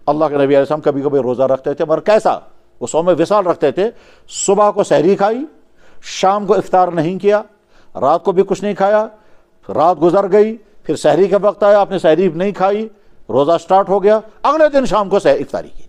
اللہ کے نبی علیہ السلام کبھی کبھی روزہ رکھتے تھے، مگر کیسا؟ وہ صوم وصال رکھتے تھے، صبح کو سحری کھائی، شام کو افطار نہیں کیا، رات کو بھی کچھ نہیں کھایا، رات گزر گئی، پھر سحری کا وقت آیا، آپ نے سحری نہیں کھائی، روزہ سٹارٹ ہو گیا، اگلے دن شام کو افطاری کی۔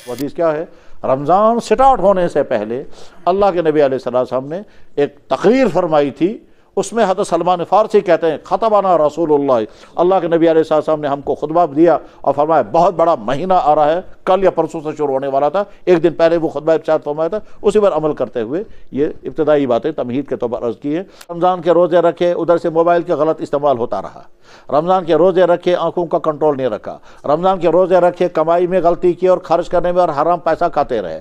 حدیث کیا ہے؟ رمضان سٹارٹ ہونے سے پہلے اللہ کے نبی علیہ السلام نے ایک تقریر فرمائی تھی، اس میں حضرت سلمان فارسی کہتے ہیں خطبنا رسول اللہ کے نبی علیہ السلام نے ہم کو خطبہ دیا اور فرمایا بہت بڑا مہینہ آ رہا ہے، کل یا پرسوں سے شروع ہونے والا تھا، ایک دن پہلے وہ خطبہ ارشاد فرمایا تھا، اسی پر عمل کرتے ہوئے یہ ابتدائی باتیں تمہید کے طور پر عرض کی ہے۔ رمضان کے روزے رکھے، ادھر سے موبائل کا غلط استعمال ہوتا رہا، رمضان کے روزے رکھے، آنکھوں کا کنٹرول نہیں رکھا، رمضان کے روزے رکھے، کمائی میں غلطی کی اور خرچ کرنے میں اور حرام پیسہ کھاتے رہے،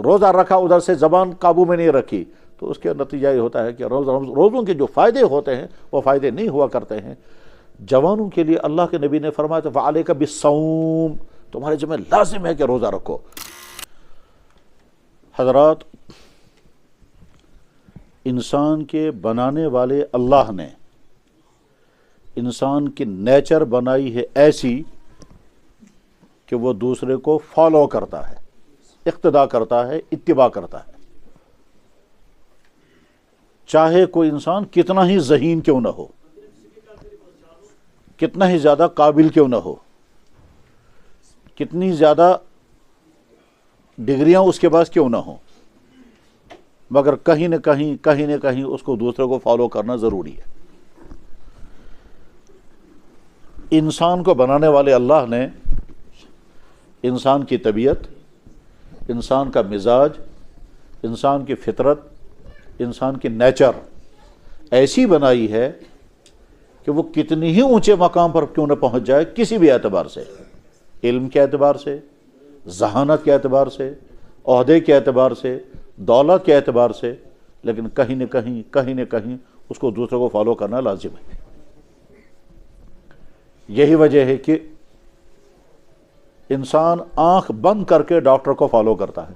روزہ رکھا ادھر سے زبان قابو میں نہیں رکھی، تو اس کے نتیجہ یہ ہوتا ہے کہ روزوں کے جو فائدے ہوتے ہیں وہ فائدے نہیں ہوا کرتے ہیں۔ جوانوں کے لیے اللہ کے نبی نے فرمایا تھا فَعَلَيْكَ بِالصَّوْمِ، تمہارے ذمہ لازم ہے کہ روزہ رکھو۔ حضرات، انسان کے بنانے والے اللہ نے انسان کی نیچر بنائی ہے ایسی کہ وہ دوسرے کو فالو کرتا ہے، اقتداء کرتا ہے، اتباع کرتا ہے، چاہے کوئی انسان کتنا ہی ذہین کیوں نہ ہو، کتنا ہی زیادہ قابل کیوں نہ ہو، کتنی زیادہ ڈگریاں اس کے پاس کیوں نہ ہوں، مگر کہیں نہ کہیں اس کو دوسرے کو فالو کرنا ضروری ہے۔ انسان کو بنانے والے اللہ نے انسان کی طبیعت، انسان کا مزاج، انسان کی فطرت، انسان کی نیچر ایسی بنائی ہے کہ وہ کتنی ہی اونچے مقام پر کیوں نہ پہنچ جائے، کسی بھی اعتبار سے، علم کے اعتبار سے، ذہانت کے اعتبار سے، عہدے کے اعتبار سے، دولت کے اعتبار سے، لیکن کہیں نہ کہیں اس کو دوسرے کو فالو کرنا لازم ہے۔ یہی وجہ ہے کہ انسان آنکھ بند کر کے ڈاکٹر کو فالو کرتا ہے،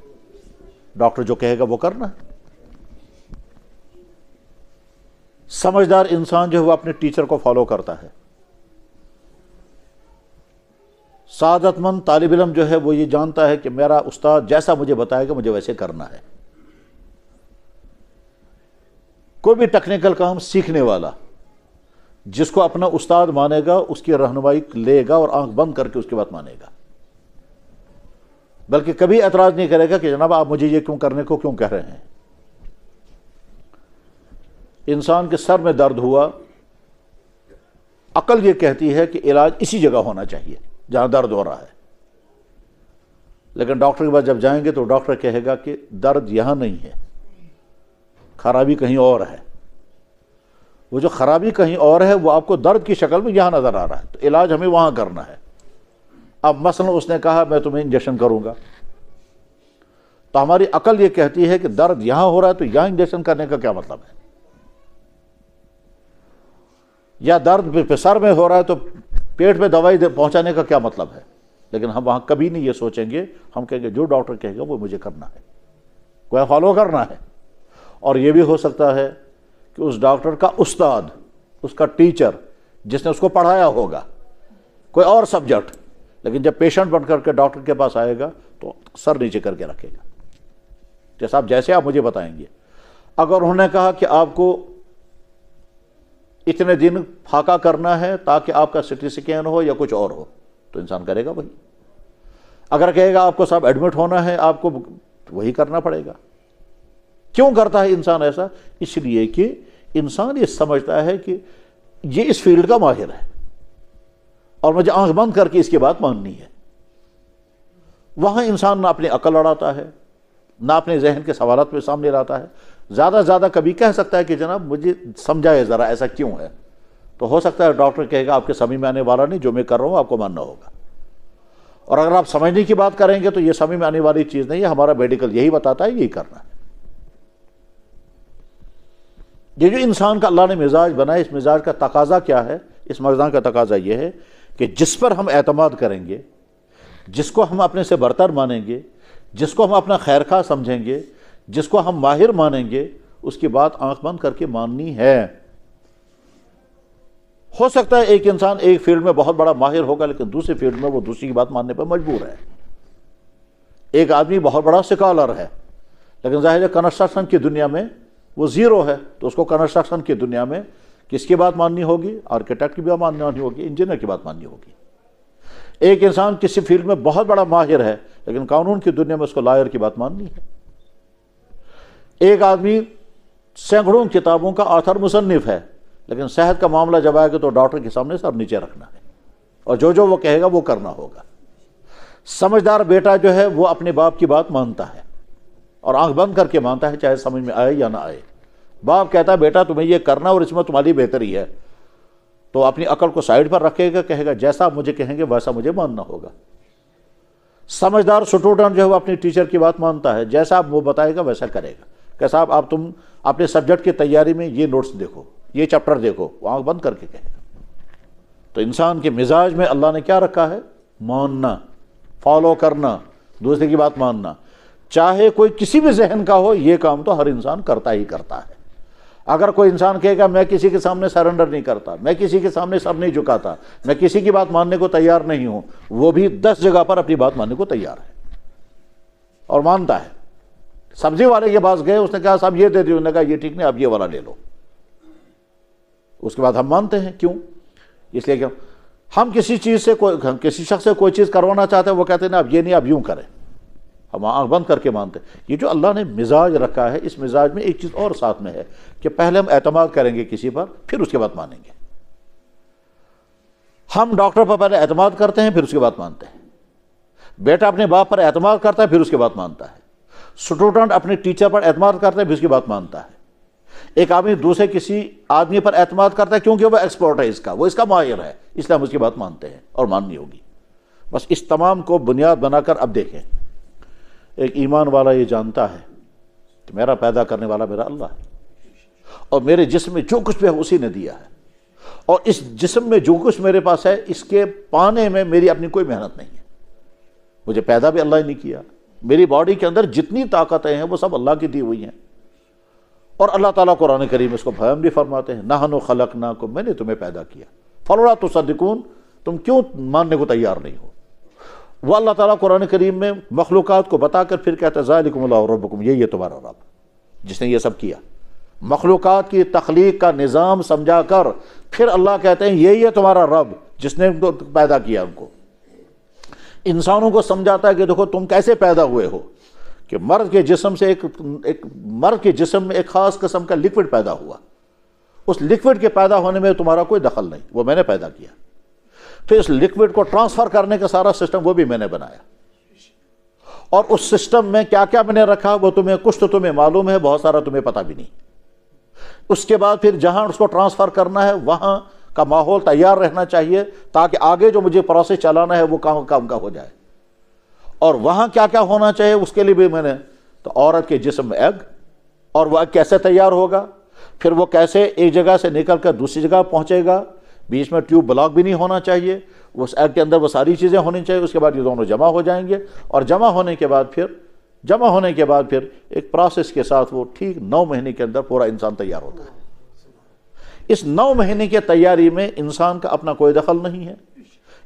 ڈاکٹر جو کہے گا وہ کرنا ہے۔ سمجھدار انسان جو ہے وہ اپنے ٹیچر کو فالو کرتا ہے، سعادت مند طالب علم جو ہے وہ یہ جانتا ہے کہ میرا استاد جیسا مجھے بتائے گا مجھے ویسے کرنا ہے۔ کوئی بھی ٹیکنیکل کام سیکھنے والا جس کو اپنا استاد مانے گا اس کی رہنمائی لے گا اور آنکھ بند کر کے اس کی بات مانے گا، بلکہ کبھی اعتراض نہیں کرے گا کہ جناب آپ مجھے یہ کیوں کرنے کو کیوں کہہ رہے ہیں۔ انسان کے سر میں درد ہوا، عقل یہ کہتی ہے کہ علاج اسی جگہ ہونا چاہیے جہاں درد ہو رہا ہے، لیکن ڈاکٹر کے پاس جب جائیں گے تو ڈاکٹر کہے گا کہ درد یہاں نہیں ہے، خرابی کہیں اور ہے۔ وہ جو خرابی کہیں اور ہے وہ آپ کو درد کی شکل میں یہاں نظر آ رہا ہے، تو علاج ہمیں وہاں کرنا ہے۔ اب مثلا اس نے کہا میں تمہیں انجیکشن کروں گا، تو ہماری عقل یہ کہتی ہے کہ درد یہاں ہو رہا ہے تو یہاں انجیکشن کرنے کا کیا مطلب ہے، یا درد سر میں ہو رہا ہے تو پیٹ میں دوائی پہنچانے کا کیا مطلب ہے۔ لیکن ہم وہاں کبھی نہیں یہ سوچیں گے، ہم کہیں گے جو ڈاکٹر کہے گا وہ مجھے کرنا ہے، کوئی فالو کرنا ہے۔ اور یہ بھی ہو سکتا ہے کہ اس ڈاکٹر کا استاد، اس کا ٹیچر جس نے اس کو پڑھایا ہوگا کوئی اور سبجیکٹ، لیکن جب پیشنٹ بن کر کے ڈاکٹر کے پاس آئے گا تو سر نیچے کر کے رکھے گا، جیسے آپ مجھے بتائیں گے۔ اگر انہوں نے کہا کہ آپ کو اتنے دن پھاکا کرنا ہے تاکہ آپ کا سٹی سکین ہو یا کچھ اور ہو، تو انسان کرے گا وہی۔ اگر کہے گا آپ کو صاحب ایڈمٹ ہونا ہے، آپ کو وہی کرنا پڑے گا۔ کیوں کرتا ہے انسان ایسا؟ اس لیے کہ انسان یہ سمجھتا ہے کہ یہ اس فیلڈ کا ماہر ہے اور مجھے آنکھ بند کر کے اس کی بات ماننی ہے۔ وہاں انسان نہ اپنی عقل لڑاتا ہے، نہ اپنے ذہن کے سوالات میں سامنے لاتا ہے۔ زیادہ کبھی کہہ سکتا ہے کہ جناب مجھے سمجھائے ذرا ایسا کیوں ہے، تو ہو سکتا ہے ڈاکٹر کہے گا آپ کے سمجھ میں آنے والا نہیں، جو میں کر رہا ہوں آپ کو ماننا ہوگا۔ اور اگر آپ سمجھنے کی بات کریں گے تو یہ سمجھ میں آنے والی چیز نہیں ہے، ہمارا میڈیکل یہی بتاتا ہے، یہی کرنا ہے۔ یہ جو انسان کا اللہ نے مزاج بنایا، اس مزاج کا تقاضا کیا ہے؟ اس مزاج کا تقاضا یہ ہے کہ جس پر ہم اعتماد کریں گے، جس کو ہم اپنے سے برتر مانیں گے، جس کو ہم اپنا خیر خواہ سمجھیں گے، جس کو ہم ماہر مانیں گے، اس کی بات آنکھ بند کر کے ماننی ہے۔ ہو سکتا ہے ایک انسان ایک فیلڈ میں بہت بڑا ماہر ہوگا لیکن دوسری فیلڈ میں وہ دوسری کی بات ماننے پر مجبور ہے. ایک آدمی بہت بڑا سکالر ہے لیکن ظاہر ہے کنسٹرکشن کی دنیا میں وہ زیرو ہے, تو اس کو کنسٹرکشن کی دنیا میں کس کی بات ماننی ہوگی؟ آرکیٹیکٹ کی بات ماننی ہوگی, انجینئر کی بات ماننی ہوگی. ایک انسان کسی فیلڈ میں بہت بڑا ماہر ہے لیکن قانون کی دنیا میں اس کو لائر کی بات ماننی ہے. ایک آدمی سینکڑوں کتابوں کا آتھر مصنف ہے لیکن صحت کا معاملہ جب آئے گا تو ڈاکٹر کے سامنے سر نیچے رکھنا ہے اور جو وہ کہے گا وہ کرنا ہوگا. سمجھدار بیٹا جو ہے وہ اپنے باپ کی بات مانتا ہے اور آنکھ بند کر کے مانتا ہے چاہے سمجھ میں آئے یا نہ آئے. باپ کہتا ہے بیٹا تمہیں یہ کرنا اور اس میں تمہاری بہتری ہے, تو اپنی عقل کو سائیڈ پر رکھے گا, کہے گا جیسا آپ مجھے کہیں گے ویسا مجھے ماننا ہوگا. سمجھدار اسٹوڈنٹ جو ہے وہ اپنی ٹیچر کی بات مانتا ہے, جیسا آپ وہ بتائے گا ویسا کرے گا. کہ صاحب آپ تم اپنے سبجیکٹ کی تیاری میں یہ نوٹس دیکھو, یہ چیپٹر دیکھو, وہ آنکھ بند کر کے کہے گا. تو انسان کے مزاج میں اللہ نے کیا رکھا ہے؟ ماننا, فالو کرنا, دوسرے کی بات ماننا. چاہے کوئی کسی بھی ذہن کا ہو, یہ کام تو ہر انسان کرتا ہی کرتا ہے. اگر کوئی انسان کہے گا میں کسی کے سامنے سرنڈر نہیں کرتا, میں کسی کے سامنے سر نہیں جھکاتا, میں کسی کی بات ماننے کو تیار نہیں ہوں, وہ بھی 10 جگہ پر اپنی بات ماننے کو تیار ہے اور مانتا ہے. سبزی والے کے پاس گئے, اس نے کہا صاحب یہ دے دیو, انہوں نے کہا یہ ٹھیک نہیں, اب یہ والا لے لو. اس کے بعد ہم مانتے ہیں. کیوں؟ اس لیے کہ ہم کسی چیز سے کسی شخص سے کوئی چیز کروانا چاہتے ہیں, وہ کہتے ہیں نا اب یہ نہیں, اب یوں کریں. ہم آنکھ بند کر کے مانتے ہیں. یہ جو اللہ نے مزاج رکھا ہے, اس مزاج میں ایک چیز اور ساتھ میں ہے کہ پہلے ہم اعتماد کریں گے کسی پر, پھر اس کے بعد مانیں گے. ہم ڈاکٹر پر پہلے اعتماد کرتے ہیں, پھر اس کے بعد مانتے ہیں. بیٹا اپنے باپ پر اعتماد کرتا ہے, پھر اس کے بعد مانتا ہے. اسٹوڈنٹ اپنے ٹیچر پر اعتماد کرتا ہے, پھر اس کی بات مانتا ہے. ایک آدمی دوسرے کسی آدمی پر اعتماد کرتا ہے کیونکہ وہ ایکسپرٹ ہے, وہ اس کا ماہر ہے, اس لیے ہم اس کی بات مانتے ہیں اور ماننی ہوگی. بس اس تمام کو بنیاد بنا کر اب دیکھیں, ایک ایمان والا یہ جانتا ہے کہ میرا پیدا کرنے والا میرا اللہ ہے اور میرے جسم میں جو کچھ بھی ہے اسی نے دیا ہے, اور اس جسم میں جو کچھ میرے پاس ہے اس کے پانے میں میری اپنی کوئی محنت نہیں ہے. مجھے پیدا بھی اللہ نے کیا, میری باڈی کے اندر جتنی طاقتیں ہیں وہ سب اللہ کی دی ہوئی ہیں. اور اللہ تعالیٰ قرآن کریم اس کو بیان بھی فرماتے ہیں, نحن خلقناکم, میں نے تمہیں پیدا کیا, فلولا تصدقون, تم کیوں ماننے کو تیار نہیں ہو. وہ اللہ تعالیٰ قرآن کریم میں مخلوقات کو بتا کر پھر کہتا ہے ذالکم اللہ ربکم, یہ تمہارا رب جس نے یہ سب کیا. مخلوقات کی تخلیق کا نظام سمجھا کر پھر اللہ کہتے ہیں یہ تمہارا رب جس نے پیدا کیا. ان کو انسانوں کو سمجھاتا ہے کہ دیکھو تم کیسے پیدا ہوئے ہو, کہ مرد کے جسم سے ایک مرد کے جسم میں ایک خاص قسم کا لکوڈ پیدا ہوا, اس لکوڈ کے پیدا ہونے میں تمہارا کوئی دخل نہیں, وہ میں نے پیدا کیا. پھر اس لکوڈ کو ٹرانسفر کرنے کا سارا سسٹم وہ بھی میں نے بنایا, اور اس سسٹم میں کیا کیا میں نے رکھا وہ تمہیں کچھ تو تمہیں معلوم ہے, بہت سارا تمہیں پتہ بھی نہیں. اس کے بعد پھر جہاں اس کو ٹرانسفر کرنا ہے وہاں کا ماحول تیار رہنا چاہیے تاکہ آگے جو مجھے پروسیس چلانا ہے وہ کام کا ہو جائے. اور وہاں کیا کیا ہونا چاہیے اس کے لیے بھی میں نے, تو عورت کے جسم میں ایگ, اور وہ ایگ کیسے تیار ہوگا, پھر وہ کیسے ایک جگہ سے نکل کر دوسری جگہ پہنچے گا, بیچ میں ٹیوب بلاک بھی نہیں ہونا چاہیے, اس ایگ کے اندر وہ ساری چیزیں ہونی چاہیے. اس کے بعد یہ دونوں جمع ہو جائیں گے, اور جمع ہونے کے بعد پھر ایک پروسیس کے ساتھ وہ ٹھیک 9 مہینے کے اندر پورا انسان تیار ہوتا ہے. اس 9 مہینے کی تیاری میں انسان کا اپنا کوئی دخل نہیں ہے,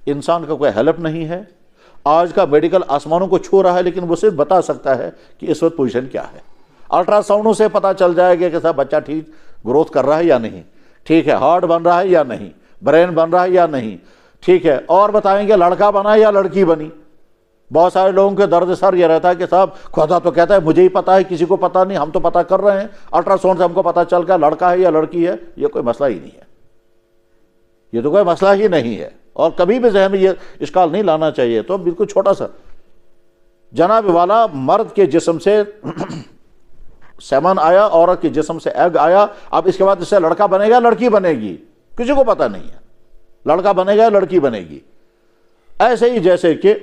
انسان کا کوئی ہیلپ نہیں ہے. آج کا میڈیکل آسمانوں کو چھو رہا ہے لیکن وہ صرف بتا سکتا ہے کہ اس وقت پوزیشن کیا ہے. الٹرا ساؤنڈوں سے پتہ چل جائے گا کہ صاحب بچہ ٹھیک گروتھ کر رہا ہے یا نہیں, ٹھیک ہے ہارٹ بن رہا ہے یا نہیں, برین بن رہا ہے یا نہیں, ٹھیک ہے. اور بتائیں گے لڑکا بنا یا لڑکی بنی. بہت سارے لوگوں کے درد سر یہ رہتا ہے کہ صاحب خدا تو کہتا ہے مجھے ہی پتا ہے, کسی کو پتا نہیں, ہم تو پتا کر رہے ہیں, الٹرا ساؤنڈ سے ہم کو پتا چل گیا لڑکا ہے یا لڑکی ہے. یہ کوئی مسئلہ ہی نہیں ہے, یہ تو کوئی مسئلہ ہی نہیں ہے, اور کبھی بھی ذہن میں یہ اشکال نہیں لانا چاہیے. تو بالکل چھوٹا سا جناب والا مرد کے جسم سے سیمن آیا, عورت کے جسم سے ایگ آیا, اب اس کے بعد اس سے لڑکا بنے گا لڑکی بنے گی, کسی کو پتا نہیں ہے, لڑکا بنے گا لڑکی بنے گی. ایسے ہی جیسے کہ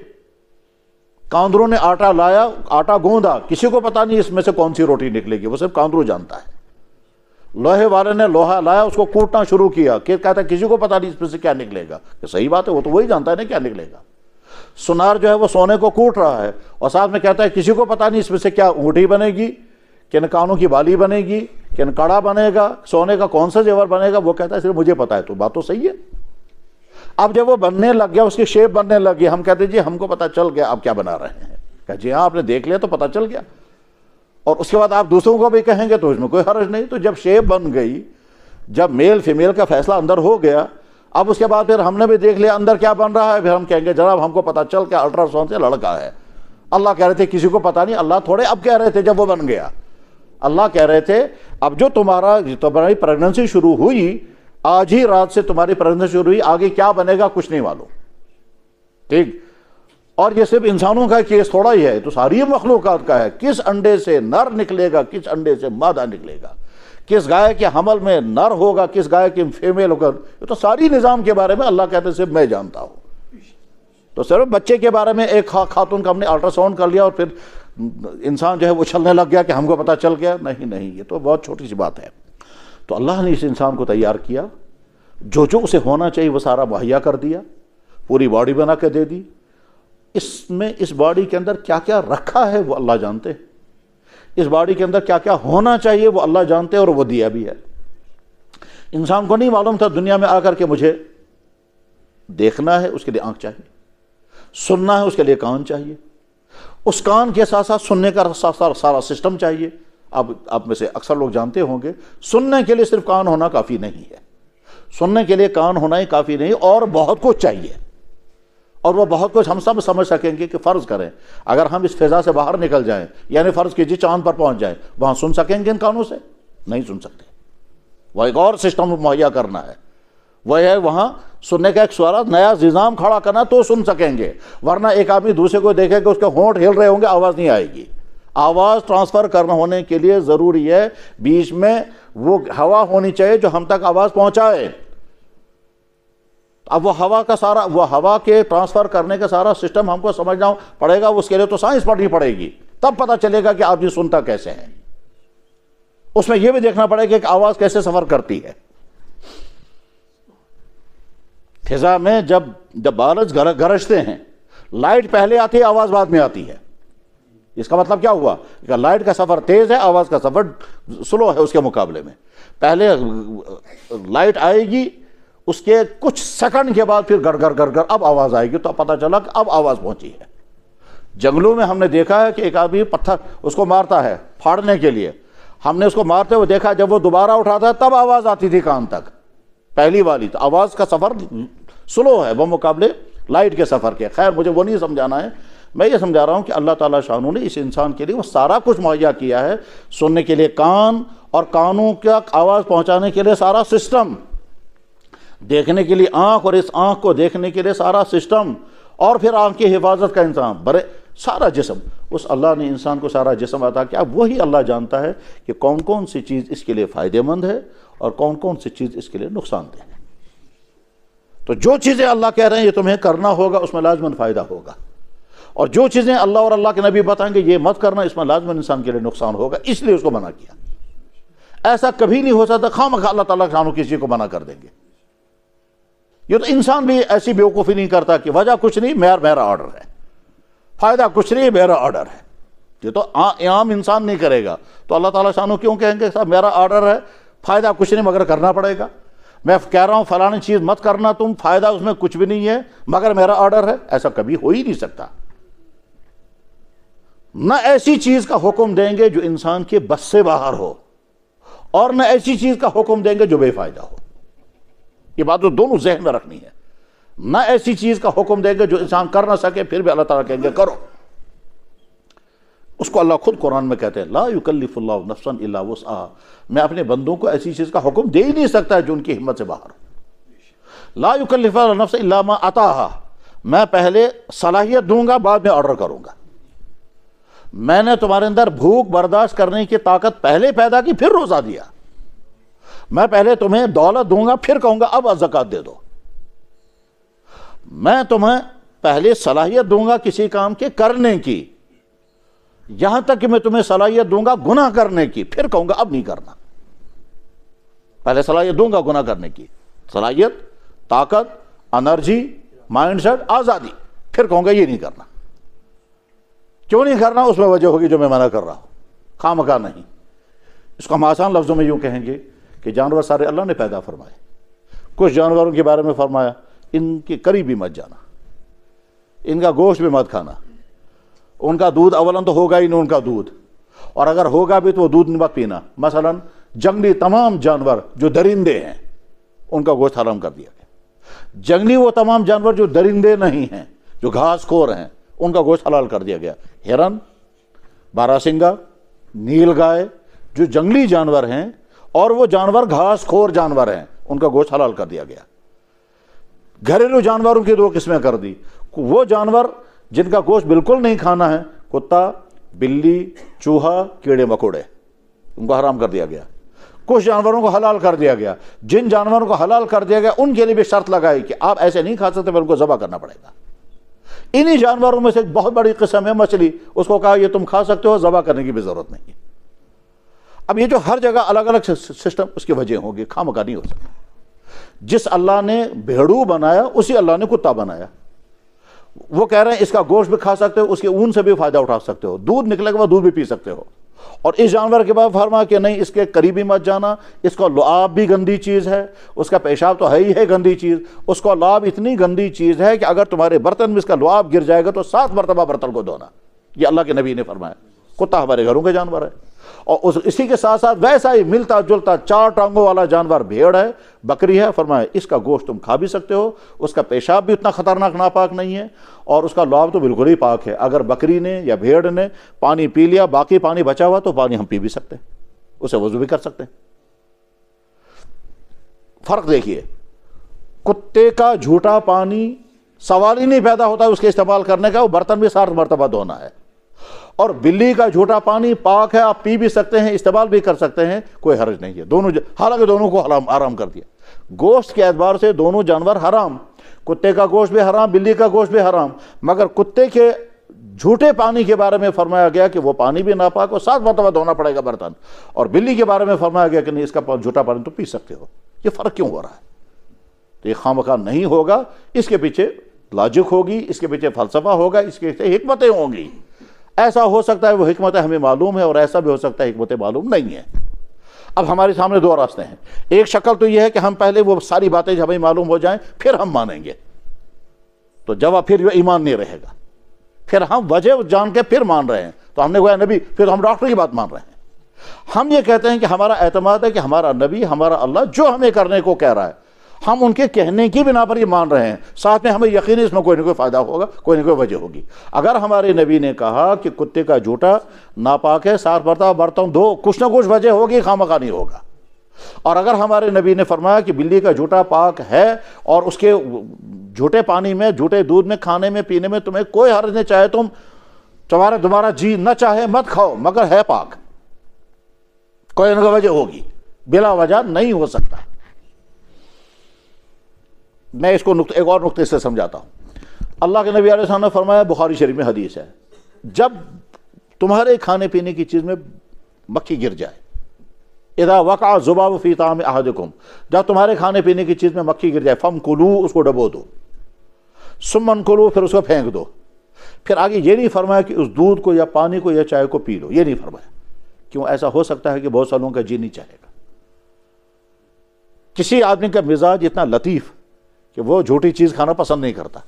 کاندروں نے آٹا لایا, آٹا گوندا, کسی کو پتا نہیں اس میں سے کون سی روٹی نکلے گی, وہ صرف کاندرو جانتا ہے. لوہے والے نے لوہا لایا, اس کو کوٹنا شروع کیا, کہ کہتا ہے کسی کو پتا نہیں اس میں سے کیا نکلے گا. کہ صحیح بات ہے, وہ تو وہی جانتا ہے نا کیا نکلے گا. سونار جو ہے وہ سونے کو کوٹ رہا ہے, اور ساتھ میں کہتا ہے کسی کو پتا نہیں اس میں سے کیا انگوٹھی بنے گی, کن کانوں کی بالی بنے گی، کن کڑا بنے گا، سونے کا کون سا زیور بنے گا، وہ کہتا ہے صرف مجھے پتا ہے۔ تو بات تو صحیح ہے۔ اب جب وہ بننے لگ گیا، اس کی شیپ بننے لگ گئی، ہم کہتے ہیں جی ہم کو پتا چل گیا آپ کیا بنا رہے ہیں۔ کہ جی ہاں آپ نے دیکھ لیا تو پتا چل گیا، اور اس کے بعد آپ دوسروں کو بھی کہیں گے تو اس میں کوئی حرج نہیں۔ تو جب شیپ بن گئی، جب میل فیمیل کا فیصلہ اندر ہو گیا، اب اس کے بعد پھر ہم نے بھی دیکھ لیا اندر کیا بن رہا ہے، پھر ہم کہیں گے جناب ہم کو پتا چل کے الٹرا ساؤنڈ سے لڑکا ہے۔ اللہ کہہ رہے تھے کسی کو پتا نہیں، اللہ تھوڑے اب کہہ رہے تھے جب وہ بن گیا، اللہ کہہ رہے تھے اب جو تمہاری پریگننسی شروع ہوئی، آج ہی رات سے تمہاری پریگننسی شروع ہوئی، آگے کیا بنے گا کچھ نہیں معلوم، ٹھیک۔ اور یہ صرف انسانوں کا کیس تھوڑا ہی ہے، تو ساری مخلوقات کا ہے، کس انڈے سے نر نکلے گا، کس انڈے سے مادہ نکلے گا، کس گائے کے حمل میں نر ہوگا، کس گائے کے فیمیل ہوگا، یہ تو ساری نظام کے بارے میں اللہ کہتے ہیں صرف میں جانتا ہوں۔ تو صرف بچے کے بارے میں ایک خاتون کا ہم نے الٹرا ساؤنڈ کر لیا اور پھر انسان جو ہے وہ اچھلنے لگ گیا کہ ہم کو پتا چل گیا، نہیں، یہ تو بہت چھوٹی سی بات ہے۔ تو اللہ نے اس انسان کو تیار کیا، جو اسے ہونا چاہیے وہ سارا مہیا کر دیا، پوری باڈی بنا کے دے دی۔ اس باڈی کے اندر کیا کیا رکھا ہے وہ اللہ جانتے ہیں، اس باڈی کے اندر کیا کیا ہونا چاہیے وہ اللہ جانتے ہیں، اور وہ دیا بھی ہے۔ انسان کو نہیں معلوم تھا دنیا میں آ کر کے مجھے دیکھنا ہے، اس کے لیے آنکھ چاہیے، سننا ہے اس کے لیے کان چاہیے، اس کان کے ساتھ ساتھ سننے کا سارا سسٹم چاہیے۔ اب آپ میں سے اکثر لوگ جانتے ہوں گے سننے کے لیے صرف کان ہونا کافی نہیں ہے، سننے کے لیے کان ہونا ہی کافی نہیں، اور بہت کچھ چاہیے۔ اور وہ بہت کچھ ہم سب سمجھ سکیں گے کہ فرض کریں اگر ہم اس فضا سے باہر نکل جائیں، یعنی فرض کیجیے چاند پر پہنچ جائیں، وہاں سن سکیں گے ان کانوں سے؟ نہیں سن سکتے، وہ ایک اور سسٹم مہیا کرنا ہے، وہ ہے وہاں سننے کا ایک سوالات نیا نظام کھڑا کرنا تو سن سکیں گے، ورنہ ایک آدمی دوسرے کو دیکھے کہ اس کے ہونٹ ہل رہے ہوں گے، آواز نہیں آئے گی۔ آواز ٹرانسفر کرنا ہونے کے لیے ضروری ہے بیچ میں وہ ہوا ہونی چاہیے جو ہم تک آواز پہنچائے۔ اب وہ ہوا کے ٹرانسفر کرنے کا سارا سسٹم ہم کو سمجھنا پڑے گا، اس کے لیے تو سائنس پڑھنی پڑے گی، تب پتہ چلے گا کہ آدمی سنتا کیسے ہے۔ اس میں یہ بھی دیکھنا پڑے گا کہ آواز کیسے سفر کرتی ہے۔ فضا میں جب بارش گرجتے ہیں، لائٹ پہلے آتی ہے، آواز بعد میں آتی ہے۔ اس کا مطلب کیا ہوا کہ لائٹ کا سفر تیز ہے، آواز کا سفر سلو ہے اس کے مقابلے میں۔ پہلے لائٹ آئے گی، اس کے کچھ سیکنڈ کے بعد پھر گڑ گڑ اب آواز آئے گی، تو پتہ چلا کہ اب آواز پہنچی ہے۔ جنگلوں میں ہم نے دیکھا ہے کہ ایک آدمی پتھر اس کو مارتا ہے پھاڑنے کے لیے، ہم نے اس کو مارتے ہوئے دیکھا، جب وہ دوبارہ اٹھاتا ہے تب آواز آتی تھی کان تک، پہلی والی۔ تو آواز کا سفر سلو ہے وہ مقابلے لائٹ کے سفر کے۔ خیر مجھے وہ نہیں سمجھانا ہے، میں یہ سمجھا رہا ہوں کہ اللہ تعالیٰ شانہ نے اس انسان کے لیے وہ سارا کچھ مہیا کیا ہے، سننے کے لیے کان، اور کانوں کا آواز پہنچانے کے لیے سارا سسٹم، دیکھنے کے لیے آنکھ، اور اس آنکھ کو دیکھنے کے لیے سارا سسٹم، اور پھر آنکھ کی حفاظت کا انتظام، سارا جسم۔ اس اللہ نے انسان کو سارا جسم عطا کیا۔ وہی اللہ جانتا ہے کہ کون کون سی چیز اس کے لیے فائدہ مند ہے اور کون کون سی چیز اس کے لیے نقصان دہ ہے۔ تو جو چیزیں اللہ کہہ رہے ہیں یہ تمہیں کرنا ہوگا، اس میں لازماً فائدہ ہوگا، اور جو چیزیں اللہ اور اللہ کے نبی بتائیں گے یہ مت کرنا، اس میں لازماً انسان کے لیے نقصان ہوگا، اس لیے اس کو منع کیا۔ ایسا کبھی نہیں ہو سکتا خواہ اللہ تعالیٰ شانہ کسی کو منع کر دیں گے۔ یہ تو انسان بھی ایسی بیوقوفی نہیں کرتا کہ وجہ کچھ نہیں، میرا آرڈر ہے، فائدہ کچھ نہیں، میرا آرڈر ہے۔ یہ تو عام انسان نہیں کرے گا، تو اللہ تعالیٰ شانہ کیوں کہیں گے صاحب میرا آرڈر ہے، فائدہ کچھ نہیں مگر کرنا پڑے گا۔ میں کہہ رہا ہوں فلانی چیز مت کرنا تم، فائدہ اس میں کچھ بھی نہیں ہے مگر میرا آرڈر ہے، ایسا کبھی ہو ہی نہیں سکتا۔ نہ ایسی چیز کا حکم دیں گے جو انسان کے بس سے باہر ہو، اور نہ ایسی چیز کا حکم دیں گے جو بے فائدہ ہو۔ یہ بات تو دونوں ذہن میں رکھنی ہے۔ نہ ایسی چیز کا حکم دیں گے جو انسان کر نہ سکے، پھر بھی اللہ تعالیٰ کہیں گے کرو۔ اس کو اللہ خود قرآن میں کہتے ہیں لا یکلف اللہ نفسا الا وسعہا، میں اپنے بندوں کو ایسی چیز کا حکم دے ہی نہیں سکتا جو ان کی ہمت سے باہر ہو۔ لا یکلف اللہ نفسا الا ما آتاہا، میں پہلے صلاحیت دوں گا بعد میں آرڈر کروں گا۔ میں نے تمہارے اندر بھوک برداشت کرنے کی طاقت پہلے پیدا کی، پھر روزہ دیا۔ میں پہلے تمہیں دولت دوں گا، پھر کہوں گا اب زکوٰۃ دے دو۔ میں تمہیں پہلے صلاحیت دوں گا کسی کام کے کرنے کی، یہاں تک کہ میں تمہیں صلاحیت دوں گا گناہ کرنے کی، پھر کہوں گا اب نہیں کرنا۔ پہلے صلاحیت دوں گا گناہ کرنے کی، صلاحیت، طاقت، انرجی، مائنڈ سیٹ، آزادی، پھر کہوں گا یہ نہیں کرنا۔ کیوں نہیں کرنا؟ اس میں وجہ ہوگی جو میں منع کر رہا ہوں، خواہ مخواہ نہیں۔ اس کو ہم آسان لفظوں میں یوں کہیں گے کہ جانور سارے اللہ نے پیدا فرمائے. کچھ جانوروں کے بارے میں فرمایا ان کے قریب بھی مت جانا، ان کا گوشت بھی مت کھانا، ان کا دودھ اولاً تو ہوگا ہی نہیں ان کا دودھ، اور اگر ہوگا بھی تو وہ دودھ مت پینا. مثلا جنگلی تمام جانور جو درندے ہیں ان کا گوشت حرام کر دیا گیا. جنگلی وہ تمام جانور جو درندے نہیں ہیں، جو گھاس خور ہیں، ان کا گوشت حلال کر دیا گیا. ہرن، باراسنگا، نیل گائے، جو جنگلی جانور ہیں اور وہ جانور گھاس خور جانور ہیں، ان کا گوشت حلال کر دیا گیا. گھریلو جانوروں کی دو قسمیں کر دی. وہ جانور جن کا گوشت بالکل نہیں کھانا ہے، کتا، بلی، چوہا، کیڑے مکوڑے، ان کو حرام کر دیا گیا. کچھ جانوروں کو حلال کر دیا گیا. جن جانوروں کو حلال کر دیا گیا ان کے لیے بھی شرط لگائی کہ آپ ایسے نہیں کھا سکتے، پھر ان کو ذبح کرنا پڑے گا. انہی جانوروں میں سے ایک بہت بڑی قسم ہے مچھلی، اس کو کہا یہ تم کھا سکتے ہو، ذبح کرنے کی بھی ضرورت نہیں. اب یہ جو ہر جگہ الگ الگ سسٹم، اس کی وجہ ہوگی، خامخواہ نہیں ہو سکتا. جس اللہ نے بھیڑو بنایا اسی اللہ نے کتا بنایا. وہ کہہ رہے ہیں اس کا گوشت بھی کھا سکتے ہو، اس کے اون سے بھی فائدہ اٹھا سکتے ہو، دودھ نکلے گا دودھ بھی پی سکتے ہو. اور اس جانور کے بعد فرمایا کہ نہیں، اس کے قریبی مت جانا، اس کا لعاب بھی گندی چیز ہے، اس کا پیشاب تو ہے ہی ہے گندی چیز، اس کا لعاب اتنی گندی چیز ہے کہ اگر تمہارے برتن میں اس کا لعاب گر جائے گا تو 7 مرتبہ برتن کو دھونا. یہ اللہ کے نبی نے فرمایا. کتا ہمارے گھروں کا جانور ہے. اور اسی کے ساتھ ساتھ ویسا ہی ملتا جلتا 4 ٹانگوں والا جانور بھیڑ ہے، بکری ہے. فرمایا اس کا گوشت تم کھا بھی سکتے ہو، اس کا پیشاب بھی اتنا خطرناک ناپاک نہیں ہے، اور اس کا لعاب تو بالکل ہی پاک ہے. اگر بکری نے یا بھیڑ نے پانی پی لیا، باقی پانی بچا ہوا تو پانی ہم پی بھی سکتے ہیں، اسے وضو بھی کر سکتے ہیں. فرق دیکھیے، کتے کا جھوٹا پانی سوال ہی نہیں پیدا ہوتا اس کے استعمال کرنے کا، وہ برتن بھی 7 مرتبہ دھونا ہے. اور بلی کا جھوٹا پانی پاک ہے، آپ پی بھی سکتے ہیں، استعمال بھی کر سکتے ہیں، کوئی حرج نہیں ہے. دونوں حالانکہ دونوں کو حرام کر دیا. گوشت کے اعتبار سے دونوں جانور حرام، کتے کا گوشت بھی حرام، بلی کا گوشت بھی حرام. مگر کتے کے جھوٹے پانی کے بارے میں فرمایا گیا کہ وہ پانی بھی ناپاک اور 7 مرتبہ دھونا پڑے گا برتن. اور بلی کے بارے میں فرمایا گیا کہ نہیں، اس کا جھوٹا پانی تو پی سکتے ہو. یہ فرق کیوں ہو رہا ہے؟ تو یہ خامخواہ نہیں ہوگا. اس کے پیچھے لاجک ہوگی، اس کے پیچھے فلسفہ ہوگا، اس کے پیچھے حکمتیں ہوں گی. ایسا ہو سکتا ہے وہ حکمتیں ہمیں معلوم ہے، اور ایسا بھی ہو سکتا ہے حکمتیں معلوم نہیں ہیں. اب ہمارے سامنے 2 راستے ہیں. ایک شکل تو یہ ہے کہ ہم پہلے وہ ساری باتیں ہمیں معلوم ہو جائیں پھر ہم مانیں گے، تو جواب پھر ایمان نہیں رہے گا. پھر ہم وجہ جان کے پھر مان رہے ہیں تو ہم نے گویا نبی، پھر ہم ڈاکٹر کی بات مان رہے ہیں. ہم یہ کہتے ہیں کہ ہمارا اعتماد ہے کہ ہمارا نبی، ہمارا اللہ جو ہمیں کرنے کو کہہ رہا ہے، ہم ان کے کہنے کی بنا پر یہ مان رہے ہیں. ساتھ میں ہمیں یقین ہے اس میں کوئی نہ کوئی فائدہ ہوگا، کوئی نہ کوئی وجہ ہوگی. اگر ہمارے نبی نے کہا کہ کتے کا جھوٹا ناپاک ہے، 7 مرتبہ برتن دھو، کچھ نہ کچھ وجہ ہوگی، خامخواہ نہیں ہوگا. اور اگر ہمارے نبی نے فرمایا کہ بلی کا جھوٹا پاک ہے اور اس کے جھوٹے پانی میں، جھوٹے دودھ میں، کھانے میں، پینے میں تمہیں کوئی حرج نہیں، چاہے تمہارا جی نہ چاہے مت کھاؤ، مگر ہے پاک، کوئی نہ کوئی وجہ ہوگی، بلا وجہ نہیں ہو سکتا. میں اس کو ایک اور نقطے سے سمجھاتا ہوں. اللہ کے نبی علیہ السلام نے فرمایا، بخاری شریف میں حدیث ہے، جب تمہارے کھانے پینے کی چیز میں مکھی گر جائے، اذا وقع الذباب فی طعام احدکم، جب تمہارے کھانے پینے کی چیز میں مکھی گر جائے، فامکلوا، اس کو ڈبو دو، ثم انکلوا، پھر اس کو پھینک دو. پھر آگے یہ نہیں فرمایا کہ اس دودھ کو یا پانی کو یا چائے کو پی لو، یہ نہیں فرمایا. کیوں؟ ایسا ہو سکتا ہے کہ بہت سالوں کا جی نہیں چاہے گا. کسی آدمی کا مزاج اتنا لطیف کہ وہ جھوٹی چیز کھانا پسند نہیں کرتا.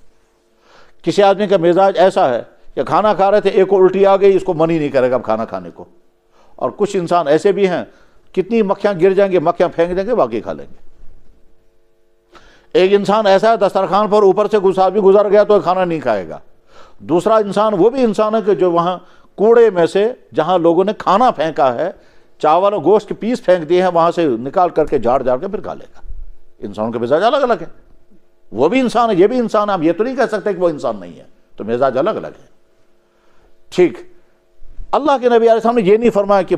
کسی آدمی کا مزاج ایسا ہے کہ کھانا کھا رہے تھے، ایک کو الٹی آ گئی، اس کو من ہی نہیں کرے گا اب کھانا کھانے کو. اور کچھ انسان ایسے بھی ہیں، کتنی مکھیاں گر جائیں گے، مکھیاں پھینک دیں گے، باقی کھا لیں گے. ایک انسان ایسا ہے دسترخوان پر اوپر سے بھی گزر گیا تو کھانا نہیں کھائے گا. دوسرا انسان وہ بھی انسان ہے کہ جو وہاں کوڑے میں سے جہاں لوگوں نے کھانا پھینکا ہے، چاول اور گوشت کے پیس پھینک دیے ہیں، وہاں سے نکال کر کے جھاڑ کے پھر کھا لے گا. انسانوں کے مزاج الگ الگ ہے. وہ بھی انسان ہے، یہ بھی انسان ہے. ہم یہ تو نہیں کہہ سکتے کہ وہ انسان نہیں ہے، تو مزاج الگ الگ ہے. ٹھیک. اللہ کے نبی علیہ السلام نے یہ نہیں فرمایا کہ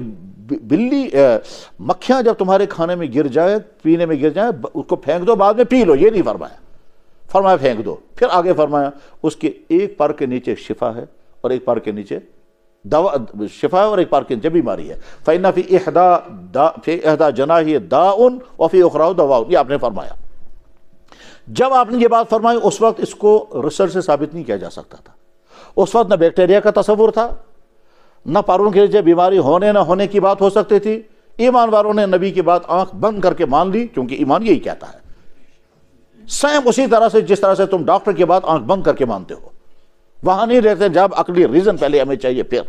مکھیاں جب تمہارے کھانے میں گر جائے، پینے میں گر جائیں، اس کو پھینک دو، بعد میں پی لو، یہ نہیں فرمایا. فرمایا پھینک دو. پھر آگے فرمایا اس کے ایک پر کے نیچے شفا ہے اور ایک پر کے نیچے دوا، شفا ہے اور ایک پر کے نیچے بیماری ہے. فإن فی احدى جناحیہ داء وفی اخرى دواء، یہ آپ نے فرمایا. جب آپ نے یہ بات فرمائی اس وقت اس کو ریسرچ سے ثابت نہیں کیا جا سکتا تھا. اس وقت نہ بیکٹیریا کا تصور تھا، نہ پروں کے نیچے بیماری ہونے نہ ہونے کی بات ہو سکتی تھی. ایمان والوں نے نبی کی بات آنکھ بند کر کے مان لی، کیونکہ ایمان یہی کہتا ہے۔ سیم اسی طرح سے جس طرح سے تم ڈاکٹر کی بات آنکھ بند کر کے مانتے ہو، وہاں نہیں رہتے جب عقلی ریزن پہلے ہمیں چاہیے، پھر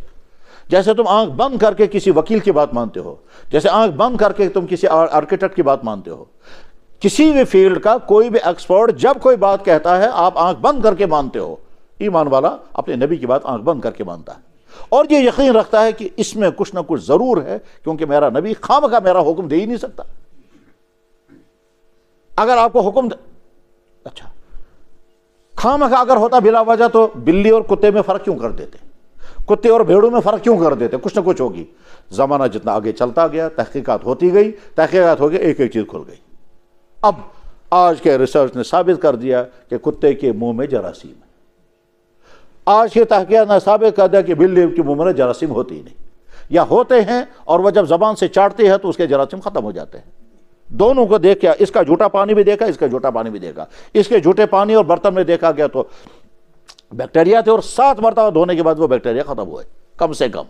جیسے تم آنکھ بند کر کے کسی وکیل کی بات مانتے ہو، جیسے آنکھ بند کر کے تم کسی آرکیٹیکٹ کی بات مانتے ہو، کسی بھی فیلڈ کا کوئی بھی ایکسپرٹ جب کوئی بات کہتا ہے آپ آنکھ بند کر کے مانتے ہو، ایمان والا اپنے نبی کی بات آنکھ بند کر کے مانتا ہے، اور یہ یقین رکھتا ہے کہ اس میں کچھ نہ کچھ ضرور ہے، کیونکہ میرا نبی خامخواہ میرا حکم دے ہی نہیں سکتا۔ اگر آپ کو حکم اچھا خامخواہ اگر ہوتا بلا وجہ تو بلی اور کتے میں فرق کیوں کر دیتے، کتے اور بھیڑوں میں فرق کیوں کر دیتے؟ کچھ نہ کچھ ہوگی۔ زمانہ جتنا آگے چلتا گیا، تحقیقات ہوتی گئی، تحقیقات ہو گئی، ایک ایک چیز کھل گئی۔ اب آج کے ریسرچ نے ثابت کر دیا کہ کتے کے منہ میں جراثیم ہے، آج کے تحقیقات نے ثابت کر دیا کہ بلی کے منہ میں جراثیم ہوتی ہی نہیں، یا ہوتے ہیں اور وہ جب زبان سے چاٹتے ہیں تو اس کے جراثیم ختم ہو جاتے ہیں۔ دونوں کو دیکھ کے اس کا جھوٹا پانی بھی دیکھا، اس کا جھوٹا پانی بھی دیکھا، اس کے جھوٹے پانی اور برتن میں دیکھا گیا تو بیکٹیریا تھے، اور 7 مرتبہ دھونے کے بعد وہ بیکٹیریا ختم ہوئے کم سے کم،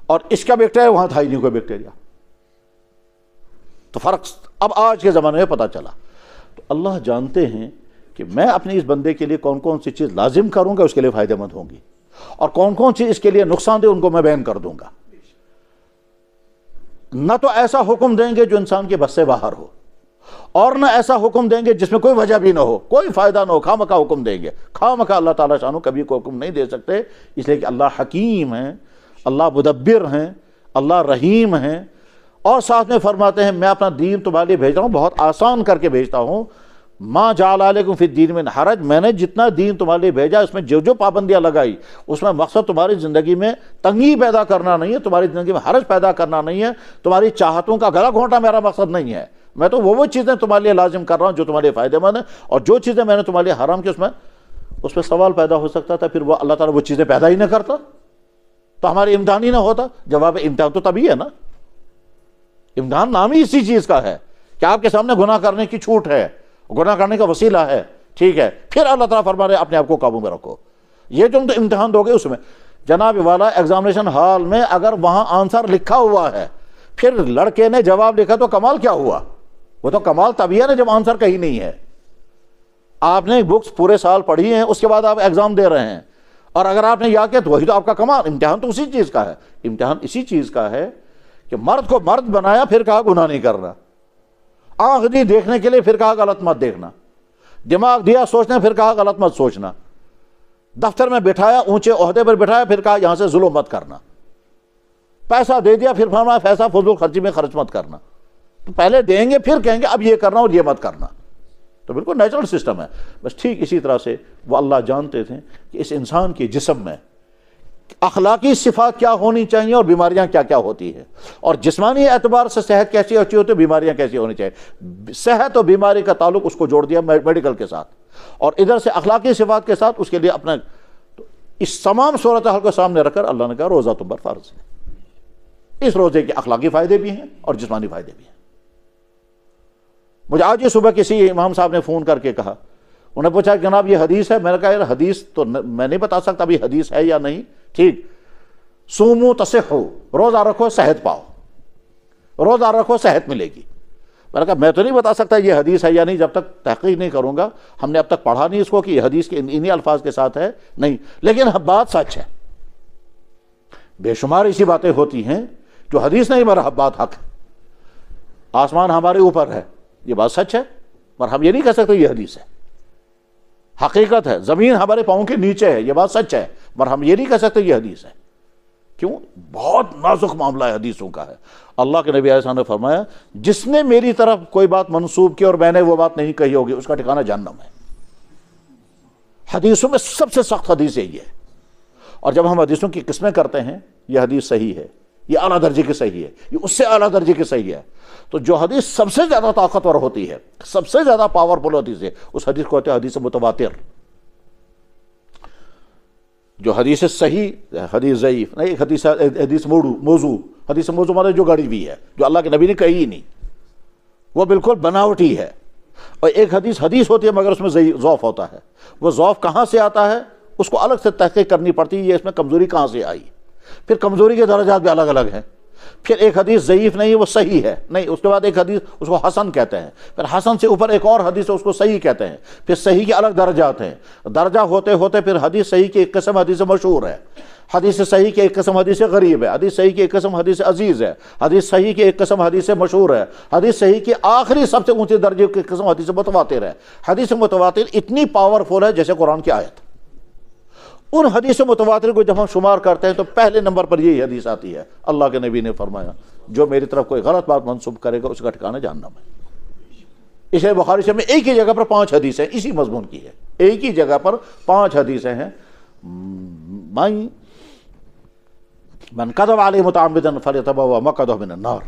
اور اس کا بیکٹیریا وہاں تھا ہی نہیں کوئی بیکٹیریا۔ تو فرق اب آج کے زمانے میں پتہ چلا۔ تو اللہ جانتے ہیں کہ میں اپنے اس بندے کے لیے کون کون سی چیز لازم کروں گا اس کے لیے فائدہ مند ہوں گی، اور کون کون سی اس کے لیے نقصان دہ ان کو میں بیان کر دوں گا۔ نہ تو ایسا حکم دیں گے جو انسان کے بس سے باہر ہو، اور نہ ایسا حکم دیں گے جس میں کوئی وجہ بھی نہ ہو، کوئی فائدہ نہ ہو، خامخواہ حکم دیں گے۔ خامخواہ اللہ تعالیٰ شانو کبھی کوئی حکم نہیں دے سکتے، اس لیے کہ اللہ حکیم ہیں، اللہ مدبر ہیں، اللہ رحیم ہیں، اور ساتھ میں فرماتے ہیں میں اپنا دین تمہارے لیے بھیج رہا ہوں، بہت آسان کر کے بھیجتا ہوں۔ ما جعل علیکم فی الدین من حرج، میں نے جتنا دین تمہارے لیے بھیجا اس میں جو جو پابندیاں لگائی، اس میں مقصد تمہاری زندگی میں تنگی پیدا کرنا نہیں ہے، تمہاری زندگی میں حرج پیدا کرنا نہیں ہے، تمہاری چاہتوں کا گلا گھونٹنا میرا مقصد نہیں ہے۔ میں تو وہ چیزیں تمہارے لیے لازم کر رہا ہوں جو تمہارے لیے فائدہ مند ہیں، اور جو چیزیں میں نے تمہارے لیے حرام کی اس میں سوال پیدا ہو سکتا تھا، پھر وہ اللہ تعالیٰ وہ چیزیں پیدا ہی نہ کرتا تو ہمارے امتحان ہی نہ ہوتا۔ جواب امتحان تو تبھی ہے نا، امتحان نام ہی اسی چیز کا ہے کہ آپ کے سامنے گناہ کرنے کی چھوٹ ہے، گناہ کرنے کا وسیلہ ہے، ٹھیک ہے، پھر اللہ تعالیٰ فرما رہے اپنے آپ کو قابو میں رکھو۔ یہ تم تو امتحان دو گے اس میں جناب والا ایگزامینیشن ہال میں اگر وہاں آنسر لکھا ہوا ہے پھر لڑکے نے جواب لکھا تو کمال کیا ہوا؟ وہ تو کمال تبھی ہے نا جب آنسر کہیں نہیں ہے۔ آپ نے بکس پورے سال پڑھی ہیں، اس کے بعد آپ ایگزام دے رہے ہیں، اور اگر آپ نے یاد کیا تو وہی تو آپ کا کمال۔ امتحان تو اسی چیز کا ہے، امتحان اسی چیز کا ہے کہ مرد کو مرد بنایا پھر کہا گناہ نہیں کرنا، آنکھ دی دیکھنے کے لیے پھر کہا غلط مت دیکھنا، دماغ دیا سوچنے پھر کہا غلط مت سوچنا، دفتر میں بٹھایا اونچے عہدے پر بٹھایا پھر کہا یہاں سے ظلم مت کرنا، پیسہ دے دیا پھر فرمایا پیسہ فضول خرچی میں خرچ مت کرنا۔ تو پہلے دیں گے پھر کہیں گے اب یہ کرنا اور یہ مت کرنا، تو بالکل نیچرل سسٹم ہے۔ بس ٹھیک اسی طرح سے وہ اللہ جانتے تھے کہ اس انسان کے جسم میں اخلاقی صفات کیا ہونی چاہیے اور بیماریاں کیا کیا ہوتی ہیں، اور جسمانی اعتبار سے صحت کیسی اچھی ہوتی ہے، بیماریاں کیسی ہونی چاہیے۔ صحت اور بیماری کا تعلق اس کو جوڑ دیا میڈیکل کے ساتھ، اور ادھر سے اخلاقی صفات کے ساتھ اس کے لیے اپنا اس تمام صورتحال کو سامنے رکھ کر اللہ نے کہا روزہ تم پر فرض ہے۔ اس روزے کے اخلاقی فائدے بھی ہیں اور جسمانی فائدے بھی ہیں۔ مجھے آج ہی صبح کسی امام صاحب نے فون کر کے کہا، انہوں نے پوچھا جناب یہ حدیث ہے، میں نے کہا یار حدیث تو میں نہیں بتا سکتا ابھی حدیث ہے یا نہیں، ٹھیک، سومو تصحو، روزہ رکھو صحت پاؤ، روزہ رکھو صحت ملے گی۔ میں نے کہا میں تو نہیں بتا سکتا یہ حدیث ہے یا نہیں جب تک تحقیق نہیں کروں گا، ہم نے اب تک پڑھا نہیں اس کو کہ یہ حدیث کے انہی الفاظ کے ساتھ ہے نہیں، لیکن بات سچ ہے۔ بے شمار ایسی باتیں ہوتی ہیں جو حدیث نہیں مگر بات حق ہے۔ آسمان ہمارے اوپر ہے، یہ بات سچ ہے، مگر ہم یہ نہیں کہہ سکتے یہ حدیث ہے، حقیقت ہے۔ زمین ہمارے پاؤں کے نیچے ہے، یہ بات سچ ہے، مگر ہم یہ نہیں کہہ سکتے یہ حدیث ہے۔ کیوں؟ بہت نازک معاملہ ہے حدیثوں کا ہے۔ اللہ کے نبی علیہ السلام نے فرمایا جس نے میری طرف کوئی بات منسوب کی اور میں نے وہ بات نہیں کہی ہوگی اس کا ٹھکانہ جہنم ہے۔ حدیثوں میں سب سے سخت حدیث یہی ہے، اور جب ہم حدیثوں کی قسمیں کرتے ہیں یہ حدیث صحیح ہے، یہ اعلیٰ درجے کی صحیح ہے، یہ اس سے اعلیٰ درجے کی صحیح ہے، تو جو حدیث سب سے زیادہ طاقتور ہوتی ہے، سب سے زیادہ پاورفل حدیث ہے، اس حدیث کو کہتے ہیں حدیث متواتر۔ جو حدیث صحیح، حدیث ضعیف نہیں، ایک حدیث موضوع، حدیث موضوع مطلب جو گڑی ہوئی ہے، جو اللہ کے نبی نے کہی ہی نہیں، وہ بالکل بناوٹی ہے۔ اور ایک حدیث ہوتی ہے مگر اس میں ضعف ہوتا ہے، وہ ضعف کہاں سے آتا ہے اس کو الگ سے تحقیق کرنی پڑتی ہے، یہ اس میں کمزوری کہاں سے آئی، پھر کمزوری کے درجات بھی الگ الگ ہیں۔ پھر ایک حدیث ضعیف نہیں وہ صحیح ہے نہیں، اس کے بعد ایک حدیث اس کو حسن کہتے ہیں، پھر حسن سے اوپر ایک اور حدیث ہے اس کو صحیح کہتے ہیں، پھر صحیح کے الگ درجات ہیں، درجہ ہوتے ہوتے پھر حدیث صحیح کی ایک قسم حدیث مشہور ہے، حدیث صحیح کی ایک قسم حدیث غریب ہے، حدیث صحیح کی ایک قسم حدیث عزیز ہے، حدیث صحیح کی ایک قسم حدیث مشہور ہے، حدیث صحیح کی آخری سب سے اونچے درجے کی قسم حدیث متواتر ہے۔ حدیث متواتر اتنی پاورفل ہے جیسے قرآن کی آیت۔ ان حدیث متواتر کو جب ہم شمار کرتے ہیں تو پہلے نمبر پر یہی حدیث آتی ہے، اللہ کے نبی نے فرمایا جو میری طرف کوئی غلط بات منسوب کرے گا اس کا ٹھکانہ جہنم ہے۔ اس لیے بخاری شریف میں ایک ہی جگہ پر 5 حدیثیں اسی مضمون کی ہے، ایک ہی جگہ پر 5 حدیثیں ہیں۔ من کذب علی متعمدا فلیتبوأ مقعدہ من النار،